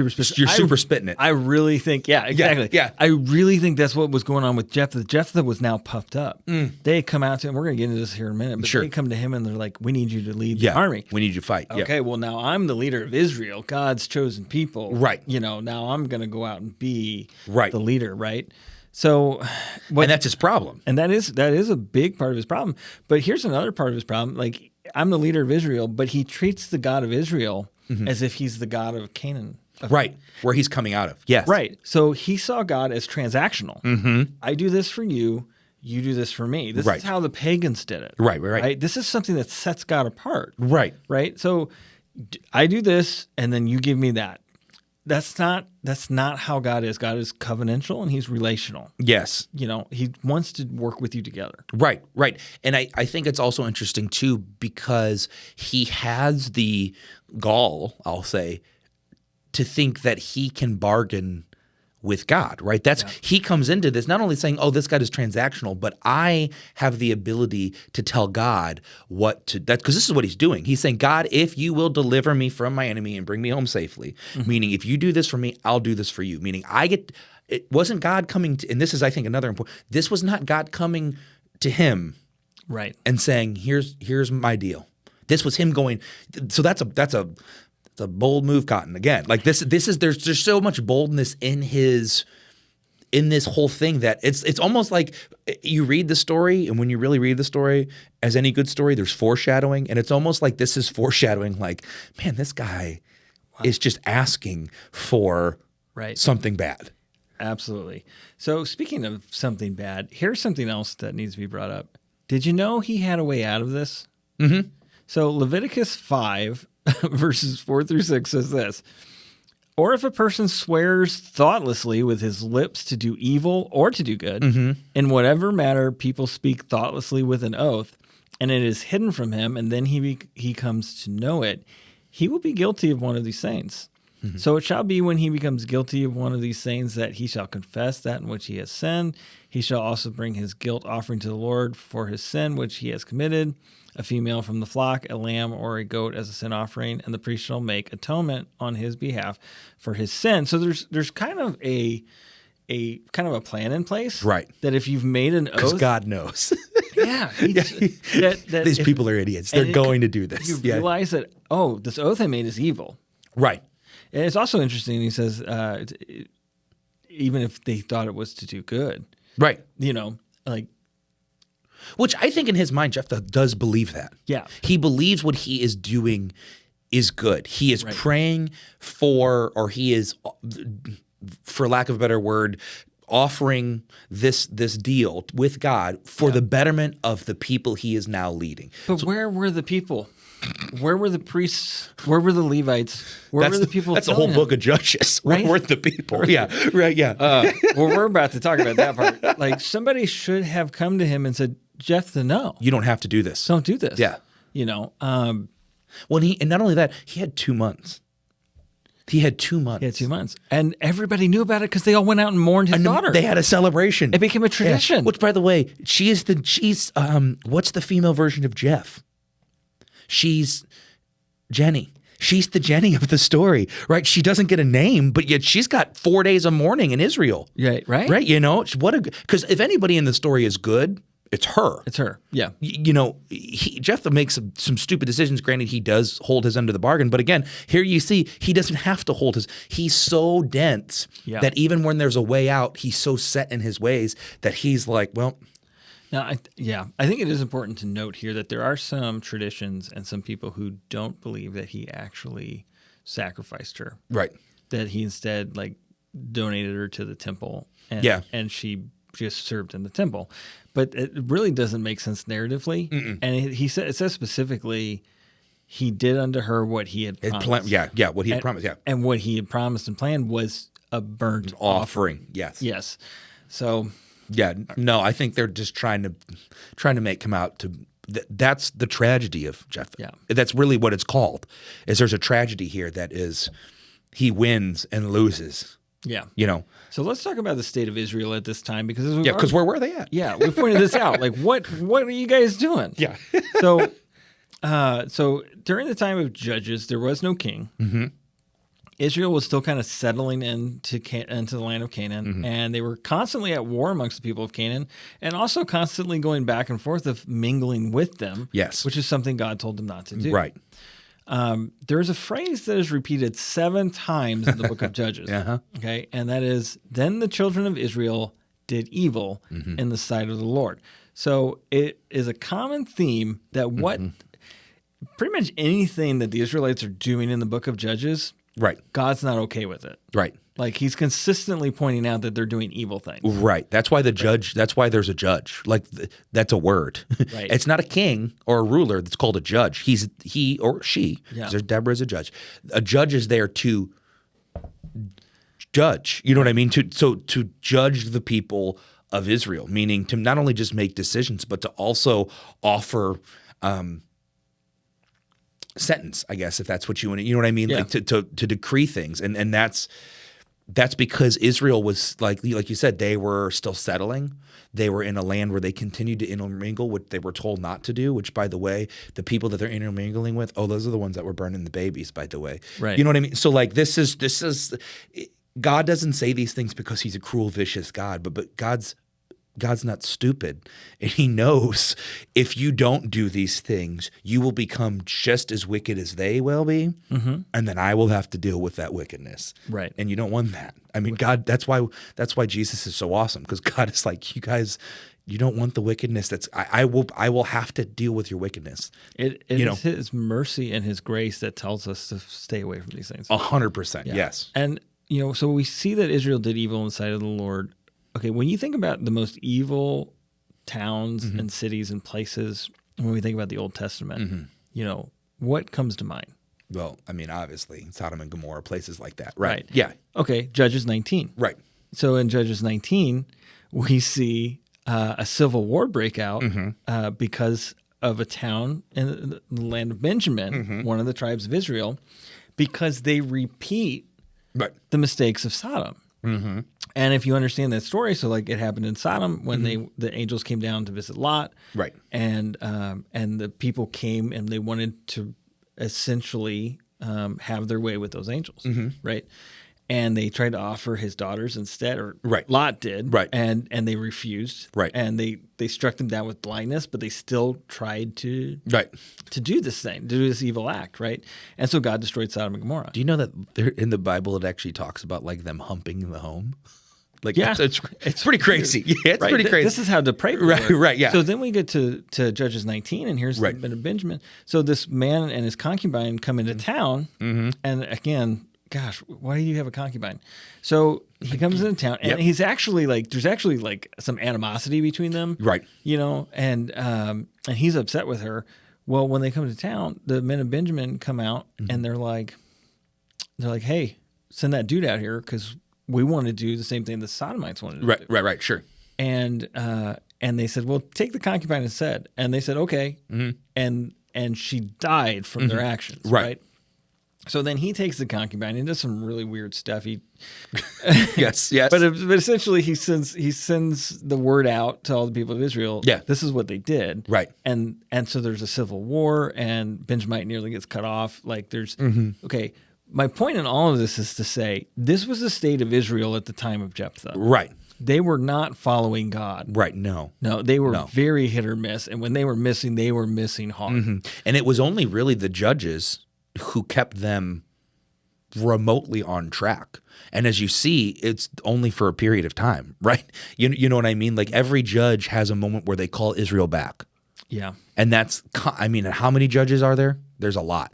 specific. You're super spitting it. I really think, yeah, exactly. Yeah. I really think that's what was going on with Jephthah. Jephthah was now puffed up. They had come out to him. We're going to get into this here in a minute, but Sure. they come to him and they're like, "We need you to lead the army. We need you to fight. Okay, well now I'm the leader of Israel, God's chosen people. Right. Now I'm going to go out and be Right. the leader, right? So, And that's his problem. And that is a big part of his problem. But here's another part of his problem. Like, I'm the leader of Israel, but he treats the God of Israel as if he's the God of Canaan. Right. Where he's coming out of. Yes. Right. So he saw God as transactional. Mm-hmm. I do this for you. You do this for me. This Right. is how the pagans did it. Right. This is something that sets God apart. Right. Right. So I do this and then you give me that. That's not how God is. God is covenantal and he's relational. Yes. He wants to work with you together. Right. And I think it's also interesting too because he has the gall, I'll say, to think that he can bargain with God, right? He comes into this not only saying, "Oh, this God is transactional," but I have the ability to tell God what to. Because this is what he's doing. He's saying, "God, if you will deliver me from my enemy and bring me home safely," meaning if you do this for me, I'll do this for you. Meaning it wasn't God coming to, and this is I think another important. This was not God coming to him, Right. and saying, "Here's my deal." This was him going. So that's a bold move, Cotton. Again, like this is there's so much boldness in this whole thing that it's almost like you read the story, and when you really read the story, as any good story, there's foreshadowing, and it's almost like this is foreshadowing. Like, man, this guy is just asking for something bad. Absolutely. So speaking of something bad, here's something else that needs to be brought up. Did you know he had a way out of this? Mm-hmm. So Leviticus 5 verses 4 through 6 says this: "Or if a person swears thoughtlessly with his lips to do evil or to do good, in whatever matter people speak thoughtlessly with an oath, and it is hidden from him, and then he comes to know it, he will be guilty of one of these things. So it shall be when he becomes guilty of one of these things that he shall confess that in which he has sinned. He shall also bring his guilt offering to the Lord for his sin which he has committed, a female from the flock, a lamb or a goat as a sin offering, and the priest shall make atonement on his behalf for his sin." So there's kind of a kind of a plan in place, Right? That if you've made an Because oath, God knows. that These if, people are idiots. They're going to do this. You realize that, oh, this oath I made is evil. Right. And it's also interesting. He says, even if they thought it was to do good, Right. Like, which I think in his mind, Jephthah does believe that. Yeah. He believes what he is doing is good. He is praying for, or he is, for lack of a better word, offering this deal with God for the betterment of the people he is now leading. But where were the people? Where were the priests? Where were the Levites? Where were the people? That's the whole book of Judges. Right? Where were the people? Yeah, right, yeah. Well, we're about to talk about that part. Like, somebody should have come to him and said, Jephthah, no. You don't have to do this. Don't do this. Yeah. Well, and not only that, he had 2 months. He had 2 months. He had 2 months. And everybody knew about it because they all went out and mourned his daughter. They had a celebration. It became a tradition. Yeah. Which, by the way, she's what's the female version of Jeff? She's Jenny. She's the Jenny of the story, right? She doesn't get a name, but yet she's got 4 days of mourning in Israel. Right. Right? Because if anybody in the story is good, it's her. It's her. Yeah. Jephthah makes some stupid decisions. Granted, he does hold his end of the bargain. But again, here you see he doesn't have to hold his. He's so dense that even when there's a way out, he's so set in his ways that he's like, well. Now, I think it is important to note here that there are some traditions and some people who don't believe that he actually sacrificed her. Right. That he instead donated her to the temple. And she just served in the temple. But it really doesn't make sense narratively. Mm-mm. And it says specifically, he did unto her what he had promised. What he had promised, And what he had promised and planned was a burnt offering. Yes. Yes. So. Yeah, no, I think they're just trying to make him out to. That's the tragedy of Jephthah. Yeah. That's really what it's called. Is there's a tragedy here that is, he wins and loses. Yeah. So let's talk about the state of Israel at this time because because where were they at? Yeah, we pointed this out. Like, what are you guys doing? Yeah. So during the time of Judges, there was no king. Mm-hmm. Israel was still kind of settling into the land of Canaan, and they were constantly at war amongst the people of Canaan, and also constantly going back and forth of mingling with them. Yes, which is something God told them not to do. Right. There's a phrase that is repeated 7 times in the book of Judges. Okay, and that is, "Then the children of Israel did evil in the sight of the Lord." So it is a common theme that pretty much anything that the Israelites are doing in the book of Judges. Right. God's not okay with it. Right. Like, he's consistently pointing out that they're doing evil things. Right. That's why that's why there's a judge. Like, that's a word. Right. It's not a king or a ruler that's called a judge. He or she. Yeah. There's Deborah as a judge. A judge is there to judge. You know what I mean? To judge the people of Israel, meaning to not only just make decisions, but to also offer sentence, I guess, if that's what you want to, you know what I mean? Yeah. Like to decree things. And that's because Israel was like you said, they were still settling. They were in a land where they continued to intermingle, what they were told not to do, which, by the way, the people that they're intermingling with, those are the ones that were burning the babies, by the way. Right. You know what I mean? So like, this is God doesn't say these things because he's a cruel, vicious God, but God's not stupid, and he knows if you don't do these things, you will become just as wicked as they will be, and then I will have to deal with that wickedness. Right. And you don't want that. I mean, God. That's why Jesus is so awesome, because God is like, you guys, you don't want the wickedness. I will have to deal with your wickedness. It is his mercy and his grace that tells us to stay away from these things. 100%. Yes. And so we see that Israel did evil in the sight of the Lord. Okay, when you think about the most evil towns and cities and places, when we think about the Old Testament, what comes to mind? Well, I mean, obviously, Sodom and Gomorrah, places like that, right? Yeah. Okay, Judges 19. Right. So in Judges 19, we see a civil war break out because of a town in the land of Benjamin, one of the tribes of Israel, because they repeat the mistakes of Sodom. Mm-hmm. And if you understand that story, so like it happened in Sodom when the angels came down to visit Lot, right? And the people came and they wanted to essentially have their way with those angels, right? and they tried to offer his daughters instead, or Right. Lot did, Right. and they refused, Right. and they struck them down with blindness, but they still tried to Right. do this thing, to do this evil act, right? And so God destroyed Sodom and Gomorrah. Do you know that in the Bible it actually talks about like them humping the home? Like, Yeah. it's pretty crazy. Yeah, it's Right? pretty crazy. This is how depraved Right, we were. right, yeah. So then we get to Judges 19, and here's Right. the bit of Benjamin. So this man and his concubine come into town, and again, gosh, why do you have a concubine? So he comes into town, and Yep. he's actually like, there's actually like some animosity between them, Right. You know, and he's upset with her. Well, when they come to town, the men of Benjamin come out, and they're like, hey, send that dude out here because we want to do the same thing the Sodomites wanted to do. Right, sure. And they said, well, take the concubine instead. And they said, okay. And she died from their actions, right? So then he takes the concubine and does some really weird stuff. Yes. But essentially he sends the word out to all the people of Israel. Yeah. This is what they did. Right. And so there's a civil war, and Benjamite nearly gets cut off. Like there's okay. My point in all of this is to say this was the state of Israel at the time of Jephthah. Right. They were not following God. Right. No, they were very hit or miss. And when they were missing hard. And it was only really the judges who kept them remotely on track. And as you see, it's only for a period of time, right? You know what I mean? Like every judge has a moment where they call Israel back. Yeah. And that's, I mean, how many judges are there? There's a lot.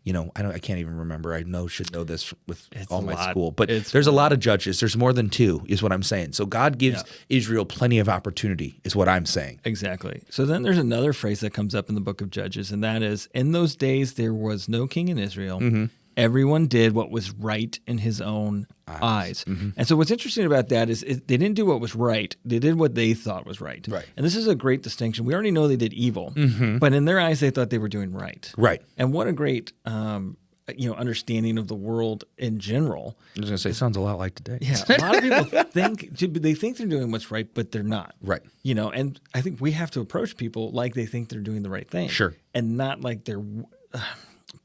You know, I can't even remember. I should know this with all my school, but there's a lot of judges. There's more than two, is what I'm saying. So God gives Israel plenty of opportunity, is what I'm saying. Exactly. So then there's another phrase that comes up in the book of Judges, and that is, in those days there was no king in Israel. Everyone did what was right in his own eyes. And so what's interesting about that is they didn't do what was right. They did what they thought was right. Right. And this is a great distinction. We already know they did evil, but in their eyes, they thought they were doing right. Right. And what a great understanding of the world in general. I was going to say, it sounds a lot like today. Yeah, a lot of people think they're doing what's right, but they're not. Right. You know, and I think we have to approach people like they think they're doing the right thing. Sure. And not like they're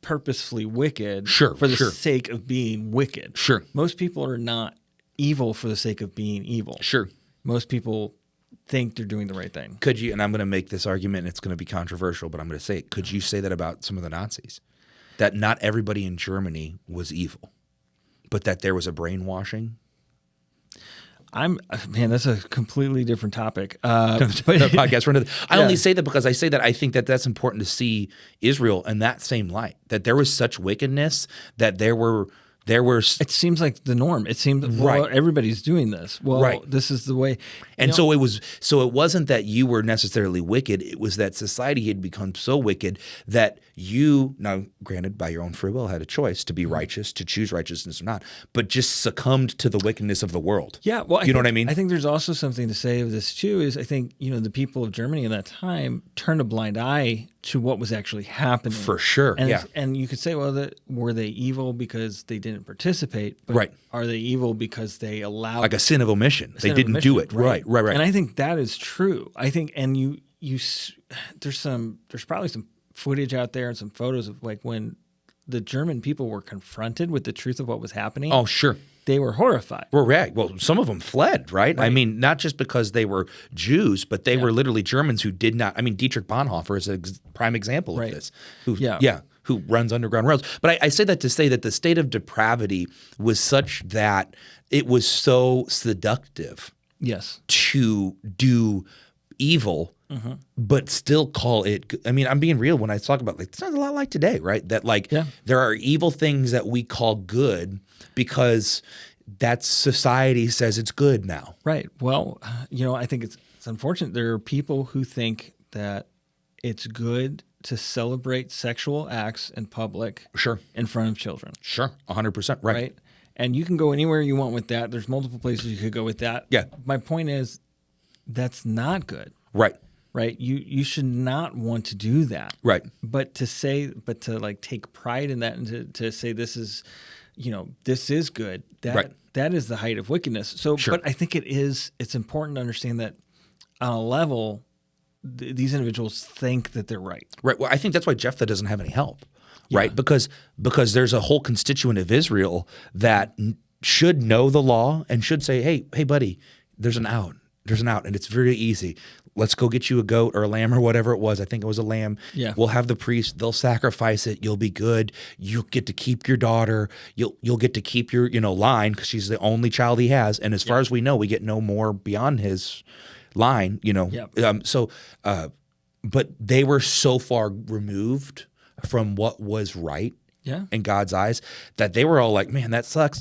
purposefully wicked for the sake of being wicked. Sure. Most people are not evil for the sake of being evil. Sure. Most people think they're doing the right thing. Could you, and I'm going to make this argument, and it's going to be controversial, but I'm going to say it. Could you say that about some of the Nazis? That not everybody in Germany was evil, but that there was a brainwashing? That's a completely different topic. Podcast for another. I only say that because I say that I think that that's important to see Israel in that same light. That there was such wickedness that there were. It seems like the norm. It seems everybody's doing this. Well, this is the way. And so it was. So it wasn't that you were necessarily wicked. It was that society had become so wicked that you, now granted by your own free will, had a choice to be righteous, to choose righteousness or not, but just succumbed to the wickedness of the world. Yeah, well, you know what I mean? I think there's also something to say of this too. Is I think the people of Germany at that time turned a blind eye to what was actually happening. For sure. And and you could say, well, were they evil because they didn't participate? But right. Are they evil because they allowed like a sin of omission? They didn't do it. Right. And I think that is true. I think, and there's probably some footage out there and some photos of like when the German people were confronted with the truth of what was happening. Oh, sure. They were horrified. Well, some of them fled, right? I mean, not just because they were Jews, but they were literally Germans who did not. I mean, Dietrich Bonhoeffer is a prime example of this. Who runs Underground Rails. But I say that to say that the state of depravity was such that it was so seductive. Yes. To do evil, but still call it. I mean, I'm being real when I talk about it sounds a lot like today, right? That there are evil things that we call good because that society says it's good now. Right. Well, I think it's unfortunate. There are people who think that it's good to celebrate sexual acts in public. Sure. In front of children. Sure. 100%. Right. And you can go anywhere you want with that. There's multiple places you could go with that. Yeah. My point is that's not good. Right. Right. You should not want to do that. Right. But to like take pride in that and to say this is, this is good. That is the height of wickedness. So, but I think it's important to understand that on a level, these individuals think that they're right. Right. Well, I think that's why Jephthah doesn't have any help. Right. Because there's a whole constituent of Israel that should know the law and should say, hey, buddy, there's an out. There's an out, and it's very easy. Let's go get you a goat or a lamb or whatever it was. I think it was a lamb. Yeah. We'll have the priest. They'll sacrifice it. You'll be good. You'll get to keep your daughter. You'll get to keep your line because she's the only child he has. And as far as we know, we get no more beyond his line. Yep. But they were so far removed from what was right. Yeah. In God's eyes, that they were all like, man, that sucks.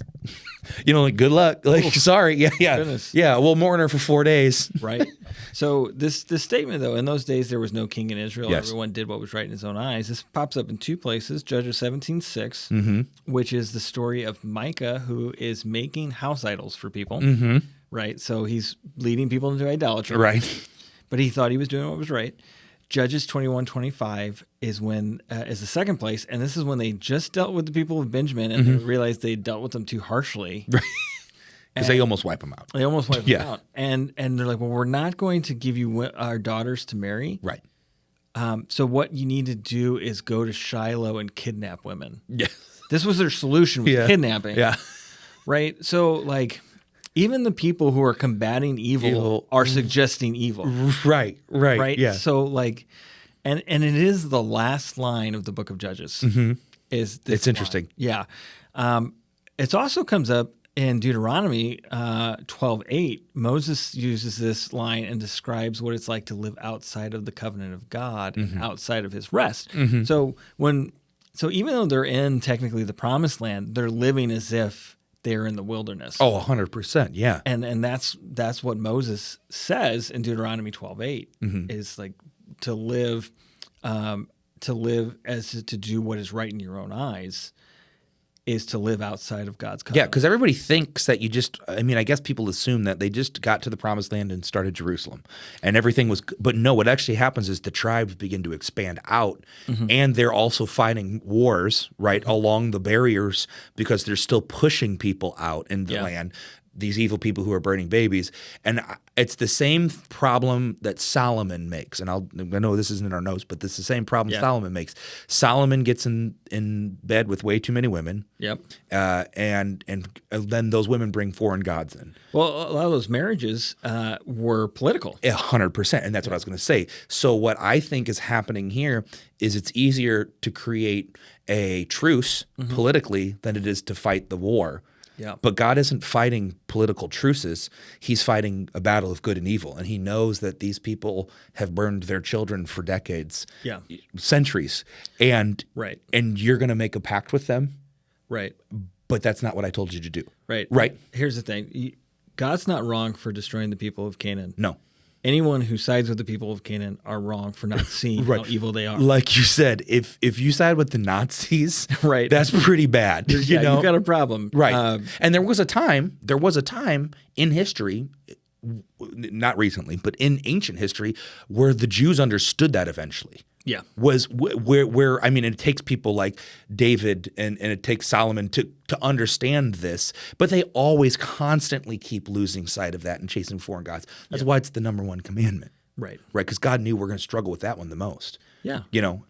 Like, good luck. Like, sorry. Yeah. Goodness. Yeah. We'll mourn her for 4 days. Right. So this statement, though, in those days, there was no king in Israel. Yes. Everyone did what was right in his own eyes. This pops up in two places. Judges 17:6, which is the story of Micah, who is making house idols for people. Right. So he's leading people into idolatry. Right. But he thought he was doing what was right. Judges 21:25 is is the second place, and this is when they just dealt with the people of Benjamin, and they realized they dealt with them too harshly. Right. Because they almost wipe them out. They almost wiped them out, and they're like, "Well, we're not going to give you our daughters to marry." Right. So what you need to do is go to Shiloh and kidnap women. Yeah. This was their solution, was kidnapping. Yeah. Right. So like, even the people who are combating evil are suggesting evil. Right. Right. Yeah. So like, and it is the last line of the book of Judges. Is this It's interesting. line. Yeah. It also comes up in Deuteronomy 12:8. Moses uses this line and describes what it's like to live outside of the covenant of God and outside of his rest. So even though they're in technically the promised land, they're living as if they're in the wilderness. Oh, 100%. Yeah. And that's what Moses says in Deuteronomy 12:8 is like to live as to do what is right in your own eyes is to live outside of God's covenant. Yeah, because everybody thinks that I guess people assume that they just got to the promised land and started Jerusalem and everything was, but no, what actually happens is the tribes begin to expand out and they're also fighting wars, right, along the barriers because they're still pushing people out in the land. These evil people who are burning babies. And it's the same problem that Solomon makes. And I know this isn't in our notes, but it's the same problem Solomon makes. Solomon gets in bed with way too many women. Yep. And then those women bring foreign gods in. Well, a lot of those marriages were political. 100%. And that's what I was going to say. So what I think is happening here is it's easier to create a truce politically than it is to fight the war. Yeah. But God isn't fighting political truces. He's fighting a battle of good and evil. And he knows that these people have burned their children for decades, centuries. And you're going to make a pact with them. Right. But that's not what I told you to do. Right. Right. Here's the thing. God's not wrong for destroying the people of Canaan. No. Anyone who sides with the people of Canaan are wrong for not seeing how evil they are. Like you said, if you side with the Nazis, right, that's pretty bad. You know? You've got a problem. Right. And there was a time in history, not recently, but in ancient history, where the Jews understood that eventually. Yeah. Was where it takes people like David and it takes Solomon to understand this, but they always constantly keep losing sight of that and chasing foreign gods. That's why it's the number one commandment. Right. Right. Because God knew we're going to struggle with that one the most. Yeah.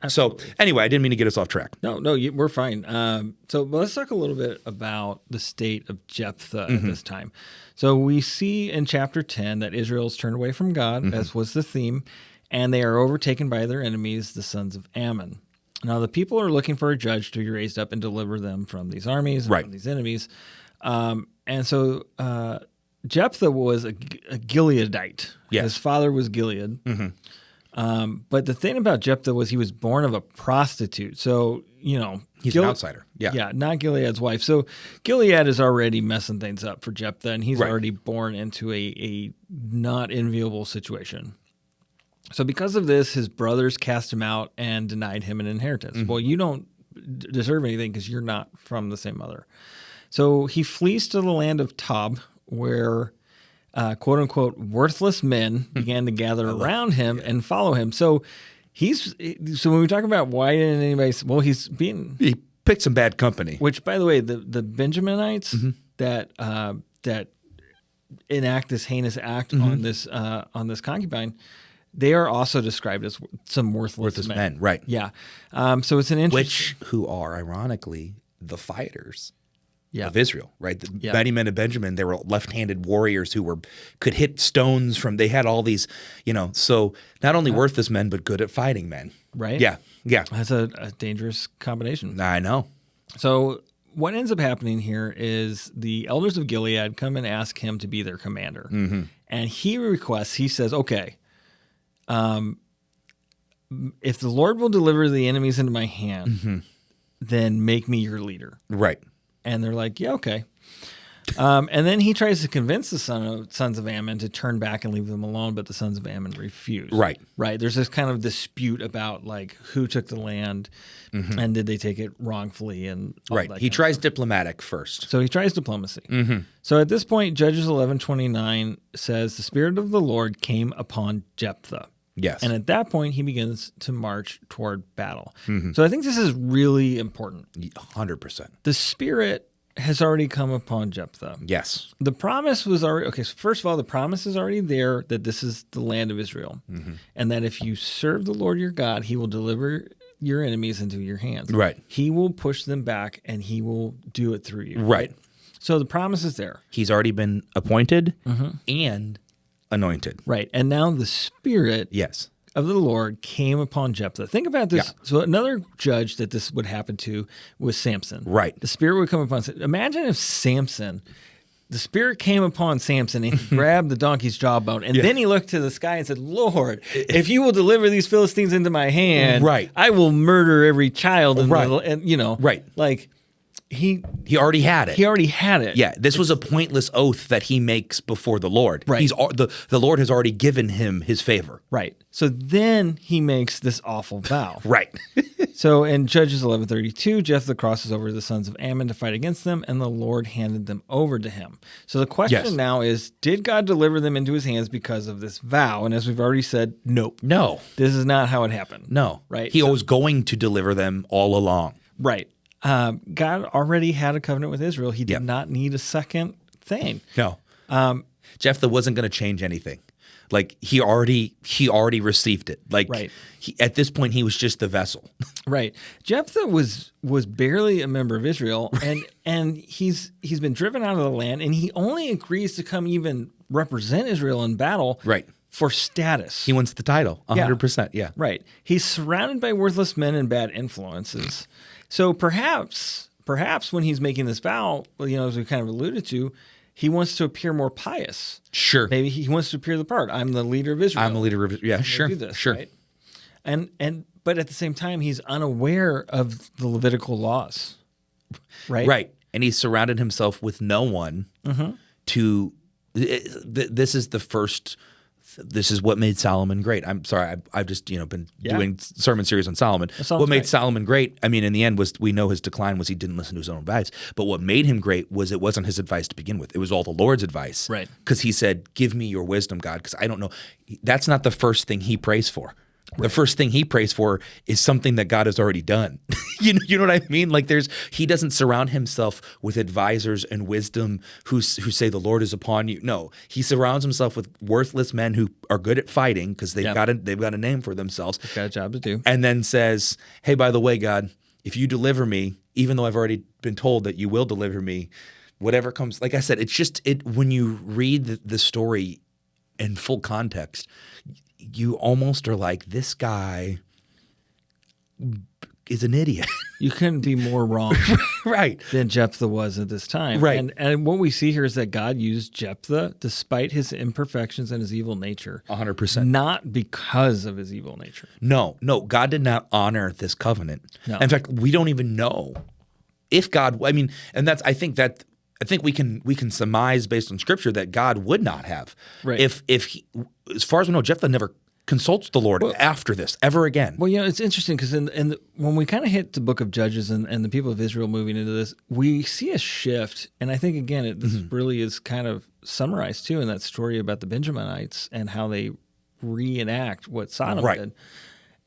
Absolutely. So anyway, I didn't mean to get us off track. No, we're fine. But let's talk a little bit about the state of Jephthah at this time. So we see in chapter 10 that Israel's turned away from God, as was the theme, and they are overtaken by their enemies, the sons of Ammon. Now, the people are looking for a judge to be raised up and deliver them from these armies and from these enemies. And so Jephthah was a Gileadite. Yes. His father was Gilead. But the thing about Jephthah was he was born of a prostitute. So, he's an outsider. Yeah. Yeah, not Gilead's wife. So Gilead is already messing things up for Jephthah, and he's already born into a not enviable situation. So because of this, his brothers cast him out and denied him an inheritance. Well, you don't deserve anything because you're not from the same mother. So he flees to the land of Tob, where quote unquote worthless men began to gather around him and follow him. So when we talk about why didn't anybody? Well, he picked some bad company. Which, by the way, the Benjaminites that enact this heinous act on this concubine, they are also described as some worthless men. Right? Yeah. So it's an interesting. Who are ironically the fighters. of Israel, right? The mighty men of Benjamin, they were left-handed warriors who could hit stones from. They had all these, so not only worthless men but good at fighting men. Right. Yeah. That's a dangerous combination. I know. So what ends up happening here is the elders of Gilead come and ask him to be their commander. Mm-hmm. And he says, okay, if the Lord will deliver the enemies into my hand, then make me your leader. Right. And they're like, yeah, okay. And then he tries to convince the sons of Ammon to turn back and leave them alone, but the sons of Ammon refuse. Right. Right. There's this kind of dispute about like who took the land and did they take it wrongfully and all right. that He kind tries diplomatic first. So he tries diplomacy. Mm-hmm. So at this point, Judges 11:29 says the Spirit of the Lord came upon Jephthah. Yes. And at that point, he begins to march toward battle. So I think this is really important. 100%. The Spirit has already come upon Jephthah. Yes. The promise was already, okay, so first of all, the promise is already there that this is the land of Israel. And that if you serve the Lord your God, he will deliver your enemies into your hands. Right. He will push them back and he will do it through you. Right. So the promise is there. He's already been appointed and anointed. Right. And now the Spirit Yes. of the Lord came upon Jephthah. Think about this. Yeah. So another judge that this would happen to was Samson. Right. The Spirit would come upon Samson. Imagine if the Spirit came upon Samson and he grabbed the donkey's jawbone and then he looked to the sky and said, Lord, if you will deliver these Philistines into my hand, I will murder every child. Like he already had it. He already had it. Yeah, this was a pointless oath that he makes before the Lord. Right. The Lord has already given him his favor. Right. So then he makes this awful vow. Right. So in Judges 11:32, Jephthah crosses over the sons of Ammon to fight against them, and the Lord handed them over to him. So the question now is, did God deliver them into his hands because of this vow? And as we've already said, nope. No. This is not how it happened. No. Right. He was going to deliver them all along. Right. God already had a covenant with Israel. He did not need a second thing. No. Jephthah wasn't going to change anything. Like he already received it. Like at this point, he was just the vessel. Right. Jephthah was barely a member of Israel, and he's been driven out of the land, and he only agrees to come even represent Israel in battle. Right. For status. He wants the title. 100%. Yeah. Right. He's surrounded by worthless men and bad influences. So perhaps when he's making this vow, as we kind of alluded to, he wants to appear more pious. Sure. Maybe he wants to appear the part. I'm the leader of Israel. I'm the leader of Israel. Yeah, sure. Do this, sure. Right? But at the same time, he's unaware of the Levitical laws. Right. Right. And he's surrounded himself with no one to. This is the first. This is what made Solomon great. I'm sorry, I've just been doing sermon series on Solomon. What made Solomon great? I mean, in the end, we know his decline was he didn't listen to his own advice. But what made him great was it wasn't his advice to begin with. It was all the Lord's advice. Right. Because he said, "Give me your wisdom, God," because I don't know. That's not the first thing he prays for. The first thing he prays for is something that God has already done. You know what I mean? Like he doesn't surround himself with advisors and wisdom who say the Lord is upon you. No, he surrounds himself with worthless men who are good at fighting because they've got a name for themselves. They've got a job to do. And then says, "Hey, by the way, God, if you deliver me, even though I've already been told that you will deliver me, whatever comes." Like I said, it's just when you read the story in full context, you almost are like, this guy is an idiot. You couldn't be more wrong right. than Jephthah was at this time. Right. And what we see here is that God used Jephthah despite his imperfections and his evil nature. 100%. Not because of his evil nature. No, God did not honor this covenant. No. In fact, we don't even know if God, and I think we can surmise based on scripture that God would not have. Right. If he, as far as we know, Jephthah never consults the Lord after this ever again. Well, it's interesting because when we kind of hit the book of Judges and the people of Israel moving into this, we see a shift. And I think, again, this really is kind of summarized too in that story about the Benjaminites and how they reenact what Sodom did,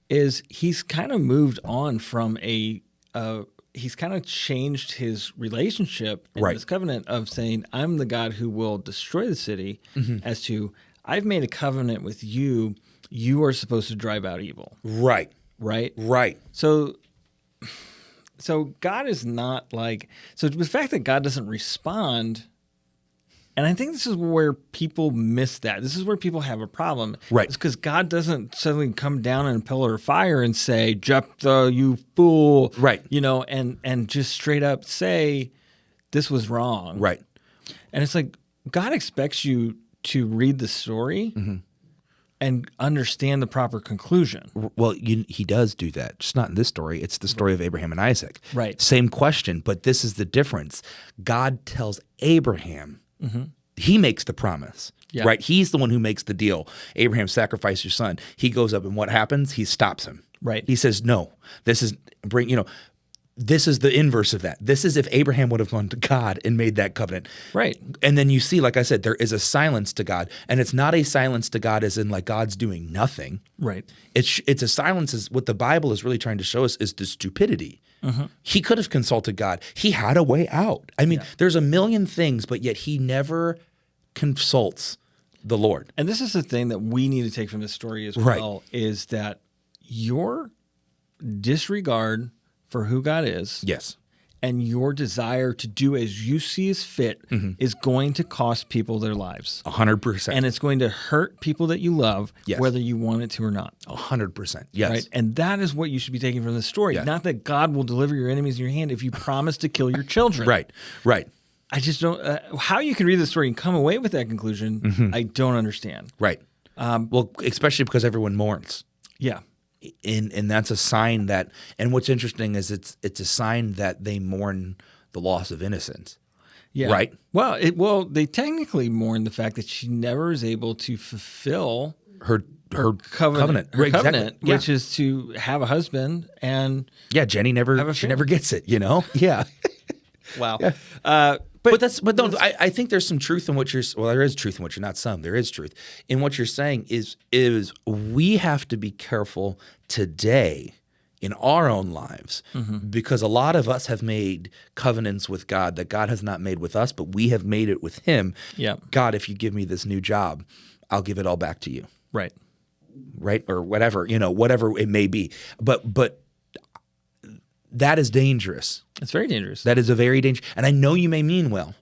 is he's kind of moved on from he's kind of changed his relationship in this covenant of saying, I'm the God who will destroy the city, as to, I've made a covenant with you. You are supposed to drive out evil. Right. Right? Right. So So God is not like, so the fact that God doesn't respond, and I think this is where people miss that. This is where people have a problem. Right. It's because God doesn't suddenly come down in a pillar of fire and say, Jephthah, you fool. Right. And just straight up say, this was wrong. Right. And it's like, God expects you to read the story and understand the proper conclusion. Well, he does do that. Just not in this story. It's the story of Abraham and Isaac. Right. Same question, but this is the difference. God tells Abraham, he makes the promise, right? He's the one who makes the deal. Abraham, sacrifice your son. He goes up, and what happens? He stops him. Right. He says, no, this is this is the inverse of that. This is if Abraham would have gone to God and made that covenant. Right. And then you see, like I said, there is a silence to God. And it's not a silence to God as in like God's doing nothing. Right. It's a silence is what the Bible is really trying to show us is the stupidity. He could have consulted God. He had a way out. I mean, there's a million things, but yet he never consults the Lord. And this is the thing that we need to take from this story as well, is that your disregard for who God is, and your desire to do as you see as fit is going to cost people their lives. 100%. And it's going to hurt people that you love, whether you want it to or not. 100%. Yes. Right? And that is what you should be taking from this story. Not that God will deliver your enemies in your hand if you promise to kill your children. Right. I just don't, how you can read the story and come away with that conclusion, I don't understand. Right. Well, especially because everyone mourns. Yeah. And that's a sign that, and what's interesting is it's a sign that they mourn the loss of innocence. Yeah. Right. Well, they technically mourn the fact that she never is able to fulfill her covenant. Her Right, covenant, exactly. which is to have a husband and Jenny never gets it, Yeah. Wow. Yeah. I think there's some truth in what you're. Well, there is truth in what you're not. There is truth in what you're saying. Is we have to be careful today in our own lives because a lot of us have made covenants with God that God has not made with us, but we have made it with Him. Yeah. God, if you give me this new job, I'll give it all back to you. Right. Right. Or whatever whatever it may be. But that is dangerous. It's very dangerous. That is a very dangerous. And I know you may mean well.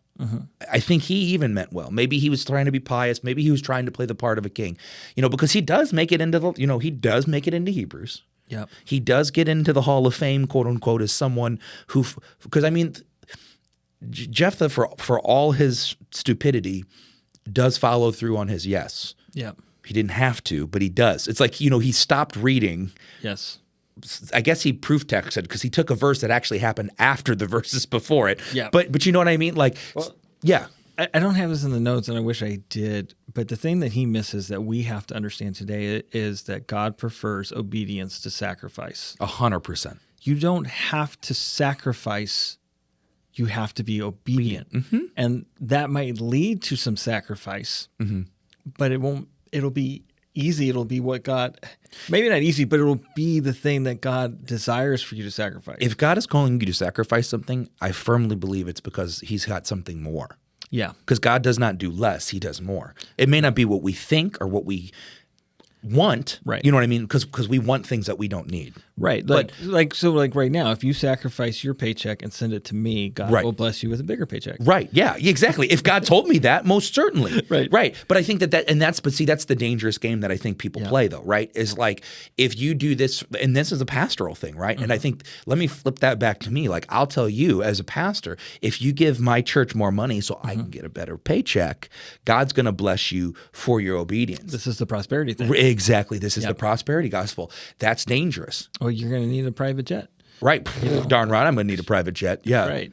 I think he even meant well. Maybe he was trying to be pious. Maybe he was trying to play the part of a king. Because he does make it into he does make it into Hebrews. Yeah. He does get into the Hall of Fame, quote unquote, as someone who, because I mean, Jephthah for all his stupidity does follow through on his yes. Yeah. He didn't have to, but he does. It's like, he stopped reading. Yes. I guess he proof texted because he took a verse that actually happened after the verses before it. Yeah. But you know what I mean? Like, yeah. I don't have this in the notes, and I wish I did. But the thing that he misses that we have to understand today is that God prefers obedience to sacrifice. 100%. You don't have to sacrifice. You have to be obedient. And that might lead to some sacrifice, but it won't. It'll be easy. It'll be what God, maybe not easy, but it'll be the thing that God desires for you to sacrifice. If God is calling you to sacrifice something, I firmly believe it's because He's got something more. Yeah. Because God does not do less, He does more. It may not be what we think or what we want. Right. You know what I mean? Because we want things that we don't need. Right. Like right now, if you sacrifice your paycheck and send it to me, God will bless you with a bigger paycheck. Right. Yeah, exactly. If God told me that, most certainly. Right. But I think that's the dangerous game that I think people play though, right? Is like, if you do this, and this is a pastoral thing, right? And I think, let me flip that back to me. Like, I'll tell you as a pastor, if you give my church more money so I can get a better paycheck, God's going to bless you for your obedience. This is the prosperity thing. Exactly. This is the prosperity gospel. That's dangerous. Well, you're going to need a private jet. Right. Darn right, I'm going to need a private jet. Yeah. Right.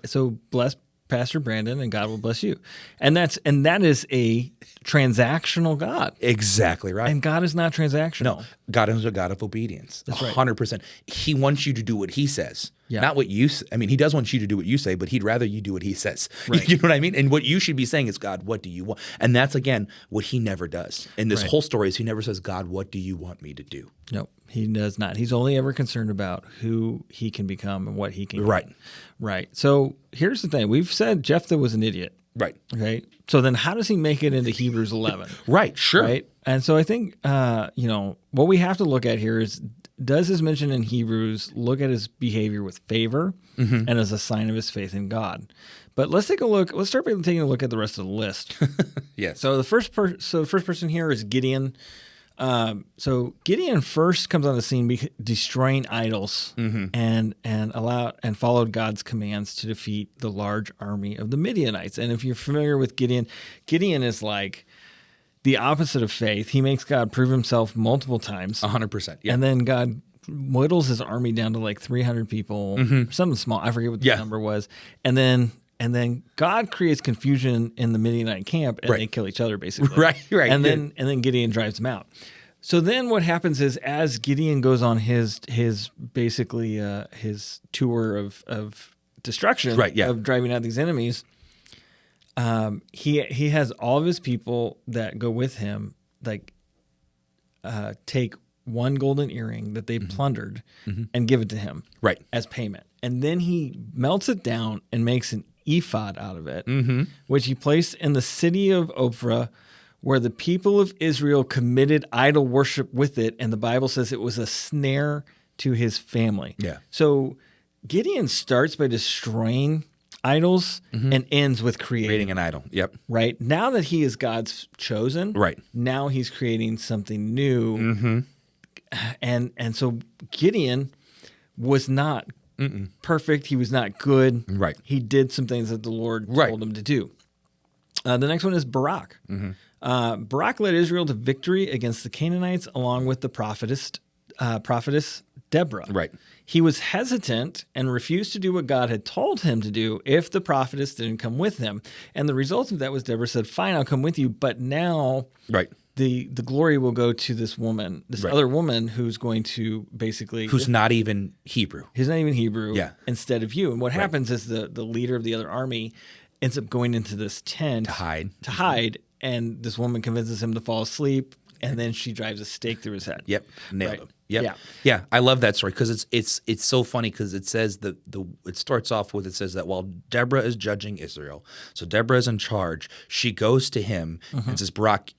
So bless Pastor Brandon and God will bless you. And that is a transactional God. Exactly right. And God is not transactional. No, God is a God of obedience. That's right. 100%. He wants you to do what He says. Yeah. Not what you say. I mean, He does want you to do what you say, but He'd rather you do what He says. Right. You know what I mean? And what you should be saying is, God, what do you want? And that's, again, what He never does. In this whole story is He never says, God, what do you want me to do? No, He does not. He's only ever concerned about who he can become and what he can Right. Right. So here's the thing. We've said Jephthah was an idiot. Right. Okay. So then how does he make it into Hebrews 11? Right. Sure. Right. And so I think, what we have to look at here is, does his mention in Hebrews look at his behavior with favor and as a sign of his faith in God? But let's take a look. Let's start by taking a look at the rest of the list. Yes. So the first person here is Gideon. So Gideon first comes on the scene destroying idols and followed God's commands to defeat the large army of the Midianites. And if you're familiar with Gideon, Gideon is like the opposite of faith. He makes God prove himself multiple times. 100%. Yeah. And then God whittles his army down to like 300 people, something small. I forget what the number was. And then God creates confusion in the Midianite camp, and they kill each other basically. Right. And then Gideon drives them out. So then what happens is, as Gideon goes on his tour of destruction, of driving out these enemies, he has all of his people that go with him, like take one golden earring that they plundered and give it to him as payment. And then he melts it down and makes an ephod out of it, which he placed in the city of Ophrah, where the people of Israel committed idol worship with it. And the Bible says it was a snare to his family. Yeah. So Gideon starts by destroying idols and ends with creating an idol. Yep. Right. Now that he is God's chosen, now he's creating something new. And so Gideon was not perfect. He was not good. Right. He did some things that the Lord told him to do. The next one is Barak. Barak led Israel to victory against the Canaanites along with the prophetess Deborah. Right. He was hesitant and refused to do what God had told him to do if the prophetess didn't come with him. And the result of that was Deborah said, fine, I'll come with you. But now the glory will go to this woman, this other woman who's going to basically... Who's not even Hebrew. He's not even Hebrew. Yeah. Instead of you. And what happens is the leader of the other army ends up going into this tent to hide, and this woman convinces him to fall asleep, and then she drives a stake through his head. Yep, nailed him. Yep. Yeah. I love that story because it's so funny because it says it starts off with, it says that while Deborah is judging Israel, so Deborah is in charge. She goes to him and says, Barak.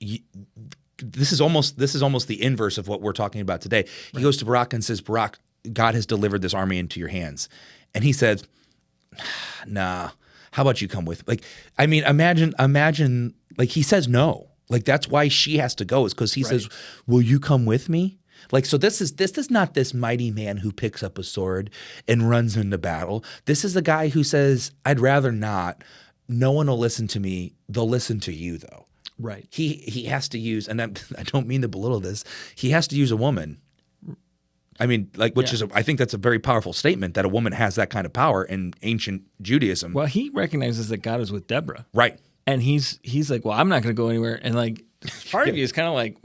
This is almost the inverse of what we're talking about today. He goes to Barak and says, Barak, God has delivered this army into your hands, and he said, nah. How about you come with? Like, I mean, imagine. Like, he says no. Like, that's why she has to go, is because he says, "Will you come with me?" Like, so this is not this mighty man who picks up a sword and runs into battle. This is the guy who says, "I'd rather not. No one will listen to me. They'll listen to you, though." Right. He has to use, and I don't mean to belittle this. He has to use a woman. I mean, like, I think that's a very powerful statement that a woman has that kind of power in ancient Judaism. Well, he recognizes that God is with Deborah. Right. And he's like, well, I'm not going to go anywhere. And like, part of you is kind of like,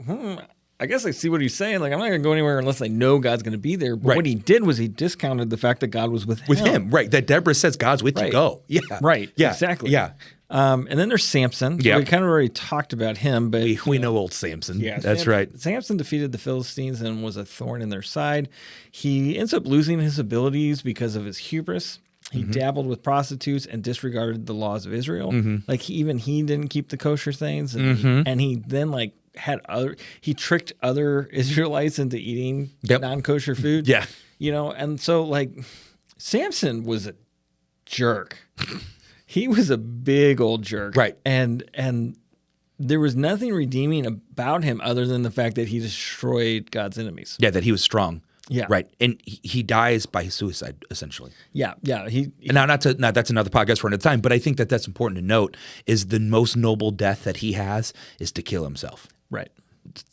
I guess I see what he's saying. Like, I'm not going to go anywhere unless I know God's going to be there. But what he did was he discounted the fact that God was with him. With him, right. That Deborah says God's with you, go. Yeah. Right. Yeah. Exactly. Yeah. And then there's Samson. So we kind of already talked about him. But we know old Samson. Yeah, that's right. Samson defeated the Philistines and was a thorn in their side. He ends up losing his abilities because of his hubris. He dabbled with prostitutes and disregarded the laws of Israel. Like he didn't keep the kosher things, and he then like he tricked other Israelites into eating non-kosher food. Yeah, and so like Samson was a jerk. He was a big old jerk, right? And there was nothing redeeming about him other than the fact that he destroyed God's enemies. Yeah, that he was strong. Yeah. Right. And he dies by suicide, essentially. Yeah. Yeah. Now, that's another podcast for another time, but I think that's important to note is the most noble death that he has is to kill himself. Right.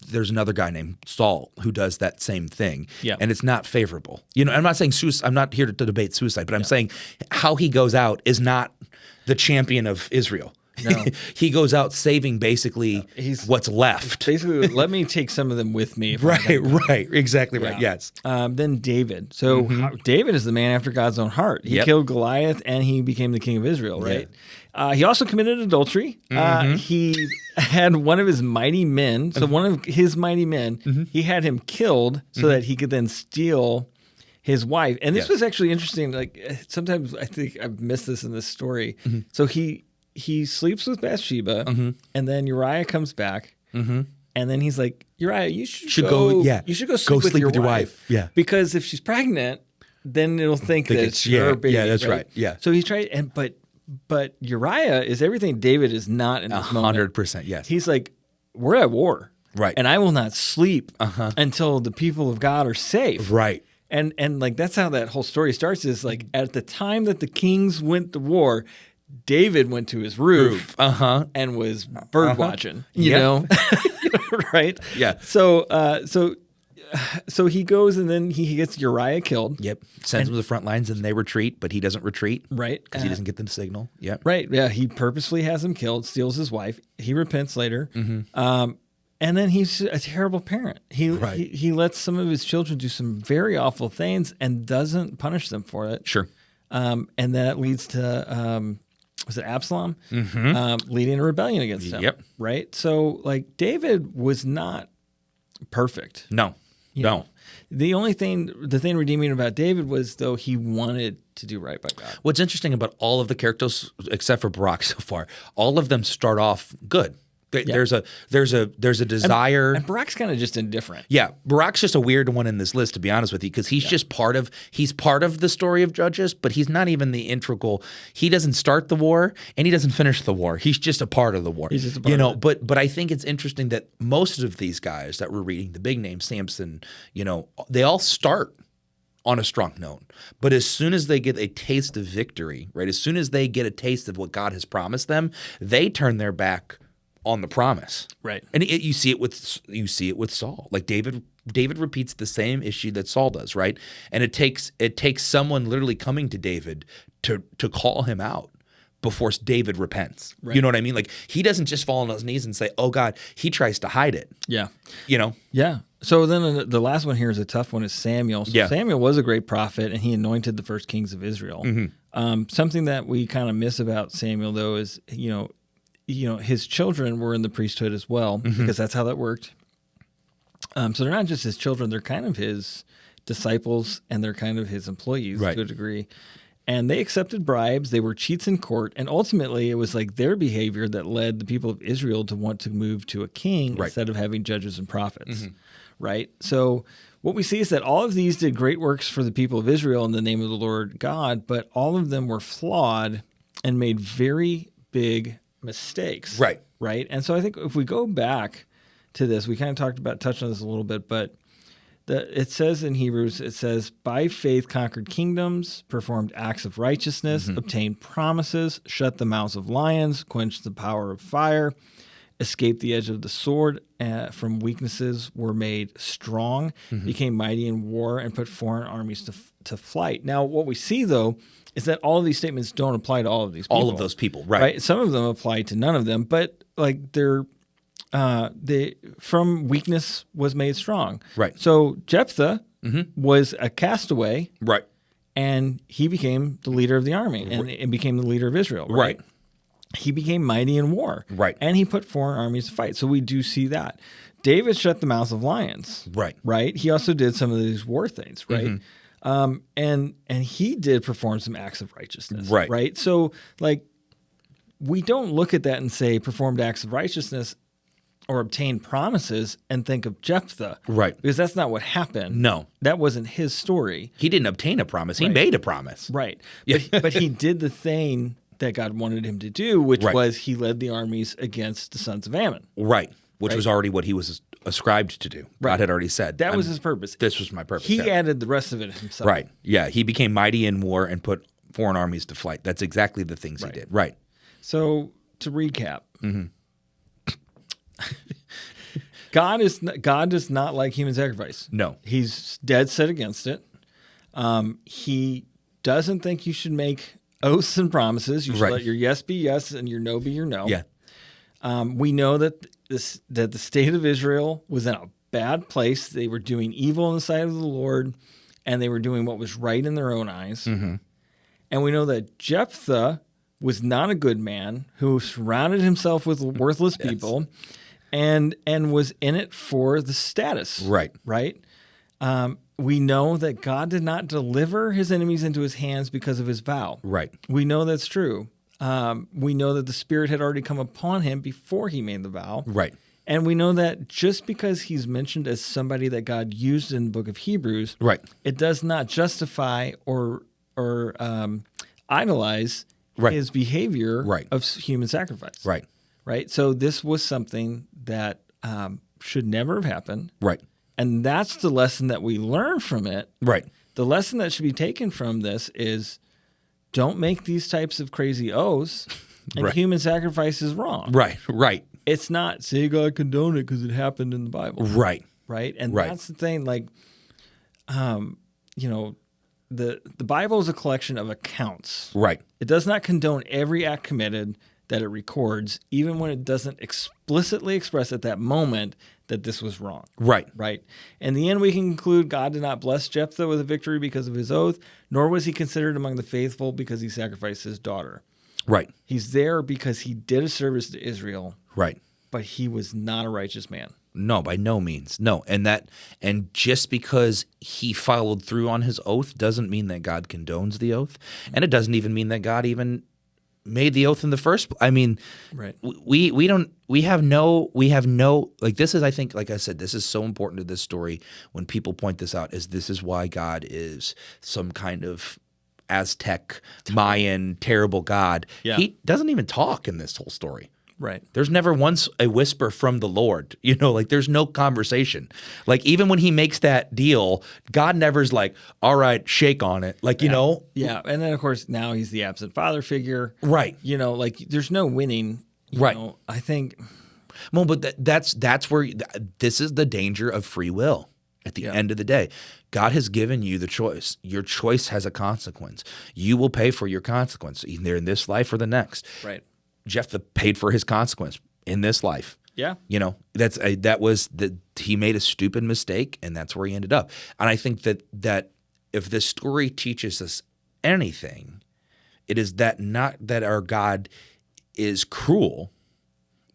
There's another guy named Saul who does that same thing. Yeah. And it's not favorable. I'm not saying I'm not here to debate suicide, but I'm saying how he goes out is not the champion of Israel. No. He goes out saving basically what's left. Basically, let me take some of them with me. Right. Exactly right. Yes. Then David. So David is the man after God's own heart. He killed Goliath and he became the king of Israel, right? He also committed adultery. He had one of his mighty men. So one of his mighty men, he had him killed so that he could then steal his wife. And this was actually interesting. Like sometimes I think I've missed this in this story. So he he sleeps with Bathsheba, Mm-hmm. and then Uriah comes back, Mm-hmm. and then he's like, Uriah, you should go. Yeah, You should go sleep with your wife. Yeah, because if she's pregnant, then it'll think that it's your baby. Yeah, that's right. Yeah. So he tried, but Uriah is everything David is not in this moment. 100%. Yes. He's like, we're at war, Right. and I will not sleep until the people of God are safe. Right. And like that's how that whole story starts. Is like at the time that the kings went to war, David went to his roof and was bird watching. You know, right? Yeah. So he goes and then he gets Uriah killed. Yep. Sends them to the front lines and they retreat, but he doesn't retreat. Right. Because he doesn't get the signal. Yep. Right. Yeah. He purposely has him killed, steals his wife. He repents later. Mm-hmm. And then he's a terrible parent. He lets some of his children do some very awful things and doesn't punish them for it. Sure. And that leads to, was it Absalom? Mm-hmm. Leading a rebellion against him. Yep. Right. So like David was not perfect. No. No. The thing redeeming about David was though he wanted to do right by God. What's interesting about all of the characters, except for Barak so far, all of them start off good. There's a desire. And Barak's kind of just indifferent. Yeah, Barak's just a weird one in this list, to be honest with you, because he's just part of the story of Judges, but he's not even the integral. He doesn't start the war and he doesn't finish the war. He's just a part of the war. He's just a part of it. But I think it's interesting that most of these guys that we're reading, the big names, Samson, they all start on a strong note. But as soon as they get a taste of victory, right? As soon as they get a taste of what God has promised them, they turn their back on the promise, right? And you see it with Saul. Like David repeats the same issue that Saul does, right? And it takes someone literally coming to David to call him out before David repents. Right. You know what I mean? Like he doesn't just fall on his knees and say, "Oh God," he tries to hide it. Yeah, Yeah. So then the last one here is a tough one. Is Samuel? So Samuel was a great prophet, and he anointed the first kings of Israel. Mm-hmm. Something that we kind of miss about Samuel, though, is his children were in the priesthood as well, because that's how that worked. So they're not just his children; they're kind of his disciples, and they're kind of his employees to a degree. And they accepted bribes. They were cheats in court, and ultimately, it was like their behavior that led the people of Israel to want to move to a king instead of having judges and prophets. Right. So what we see is that all of these did great works for the people of Israel in the name of the Lord God, but all of them were flawed and made very big mistakes. Right. And so I think if we go back to this, we kind of touched on this a little bit, but it says in Hebrews, by faith conquered kingdoms, performed acts of righteousness, obtained promises, shut the mouths of lions, quenched the power of fire, escaped the edge of the sword, from weaknesses were made strong, became mighty in war, and put foreign armies to flight. Now, what we see, though, is that all of these statements don't apply to all of these people. All of those people, right. Some of them apply to none of them, but like from weakness was made strong. Right. So Jephthah was a castaway. Right. And he became the leader of the army and became the leader of Israel. Right. He became mighty in war. Right. And he put foreign armies to fight. So we do see that. David shut the mouths of lions. Right. Right. He also did some of these war things. Right. And he did perform some acts of righteousness. Right. Right. So like we don't look at that and say performed acts of righteousness or obtained promises and think of Jephthah. Right. Because that's not what happened. No. That wasn't his story. He didn't obtain a promise. He made a promise. Right. Yeah. But he did the thing that God wanted him to do, which was he led the armies against the sons of Ammon. Right. Which was already what he was ascribed to do. God had already said. That was his purpose. This was my purpose. He added the rest of it himself. Right. Yeah. He became mighty in war and put foreign armies to flight. That's exactly the things he did. Right. So to recap, God does not like human sacrifice. No. He's dead set against it. He doesn't think you should make oaths and promises. You should let your yes be yes and your no be your no. Yeah. We know that that the state of Israel was in a bad place. They were doing evil in the sight of the Lord, and they were doing what was right in their own eyes. And we know that Jephthah was not a good man who surrounded himself with worthless people and was in it for the status. Right. Right. We know that God did not deliver his enemies into his hands because of his vow. Right. We know that's true. We know that the Spirit had already come upon him before he made the vow. Right. And we know that just because he's mentioned as somebody that God used in the book of Hebrews, Right. it does not justify or idolize Right. his behavior Right. of human sacrifice. Right. Right. So this was something that should never have happened. Right. And that's the lesson that we learn from it. Right. The lesson that should be taken from this is don't make these types of crazy oaths, and Right. human sacrifice is wrong. Right. Right. It's not say God condoned it because it happened in the Bible. Right. Right. And Right. that's the thing. Like, the Bible is a collection of accounts. Right. It does not condone every act committed that it records, even when it doesn't explicitly express at that moment that this was wrong. Right. Right. In the end, we can conclude God did not bless Jephthah with a victory because of his oath, nor was he considered among the faithful because he sacrificed his daughter. Right. He's there because he did a service to Israel, Right. but he was not a righteous man. No, by no means. No. And just because he followed through on his oath doesn't mean that God condones the oath. And it doesn't even mean that God even made the oath in the first place. I mean, Right. we have no, like this is, I think, like I said, this is so important to this story when people point this out, is this is why God is some kind of Aztec, Mayan, terrible God. Yeah. He doesn't even talk in this whole story. Right. There's never once a whisper from the Lord, like there's no conversation. Like even when he makes that deal, God never's like, all right, shake on it. Like, Yeah. And then, of course, now he's the absent father figure. Right. Like there's no winning. Right. I think. Well, but that's where this is the danger of free will. At the end of the day, God has given you the choice. Your choice has a consequence. You will pay for your consequence, either in this life or the next. Right. Jephthah paid for his consequence in this life. Yeah. He made a stupid mistake, and that's where he ended up. And I think that if this story teaches us anything, it is that not that our God is cruel,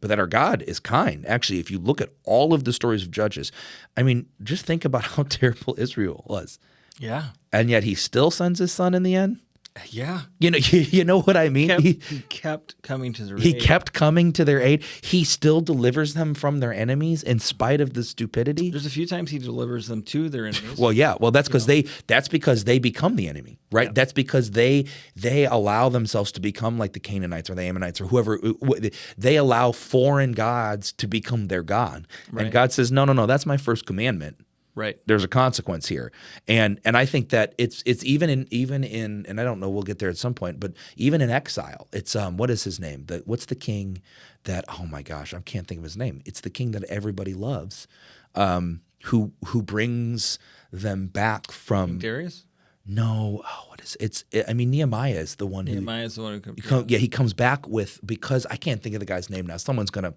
but that our God is kind. Actually, if you look at all of the stories of Judges, I mean, just think about how terrible Israel was. Yeah. And yet he still sends his son in the end. Yeah. You know what I mean? He kept coming to their aid. He kept coming to their aid. He still delivers them from their enemies in spite of the stupidity. There's a few times he delivers them to their enemies. Well, yeah. Well, that's because they become the enemy, right? Yeah. That's because they allow themselves to become like the Canaanites or the Ammonites or whoever. They allow foreign gods to become their God. Right. And God says, no, that's my first commandment. Right. There's a consequence here. And I think that it's even in and I don't know, we'll get there at some point, but even in exile, it's what is his name? What's the king that, oh my gosh, I can't think of his name. It's the king that everybody loves, who brings them back from King Darius? No, what is it? Nehemiah is the one Nehemiah's the one who comes. Yeah, he comes back with, because I can't think of the guy's name now. Someone's gonna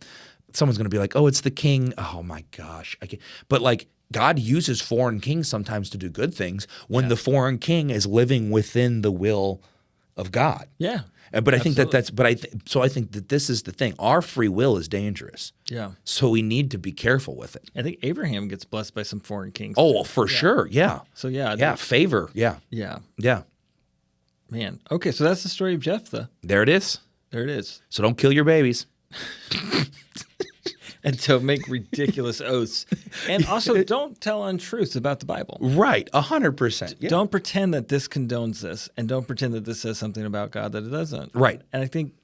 be like, oh, it's the king. Oh my gosh, I can't. But like, God uses foreign kings sometimes to do good things when the foreign king is living within the will of God. Yeah. But I think I think that this is the thing. Our free will is dangerous. Yeah. So we need to be careful with it. I think Abraham gets blessed by some foreign kings. Oh, for sure. Yeah. So yeah. Yeah. Favor. Yeah. Yeah. Yeah. Man. Okay. So that's the story of Jephthah. There it is. There it is. So don't kill your babies. And to make ridiculous oaths. And also don't tell untruths about the Bible. Right. 100%. Yeah. Don't pretend that this condones this, and don't pretend that this says something about God that it doesn't. Right. And I think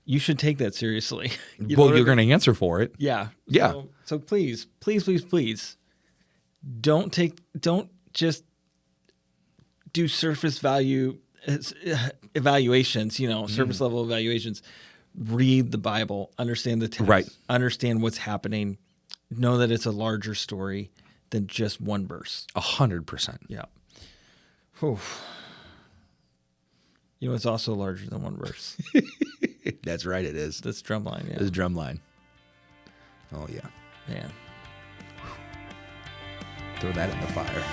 you should take that seriously. You're going to answer for it. Yeah. Yeah. So please, don't just do surface value evaluations, surface level evaluations. Read the Bible, understand the text, right. Understand what's happening, know that it's a larger story than just one verse. 100%. Yeah. Whew. It's also larger than one verse. That's right, it is. That's drumline, yeah. It's drumline. Oh, yeah. Man. Throw that in the fire.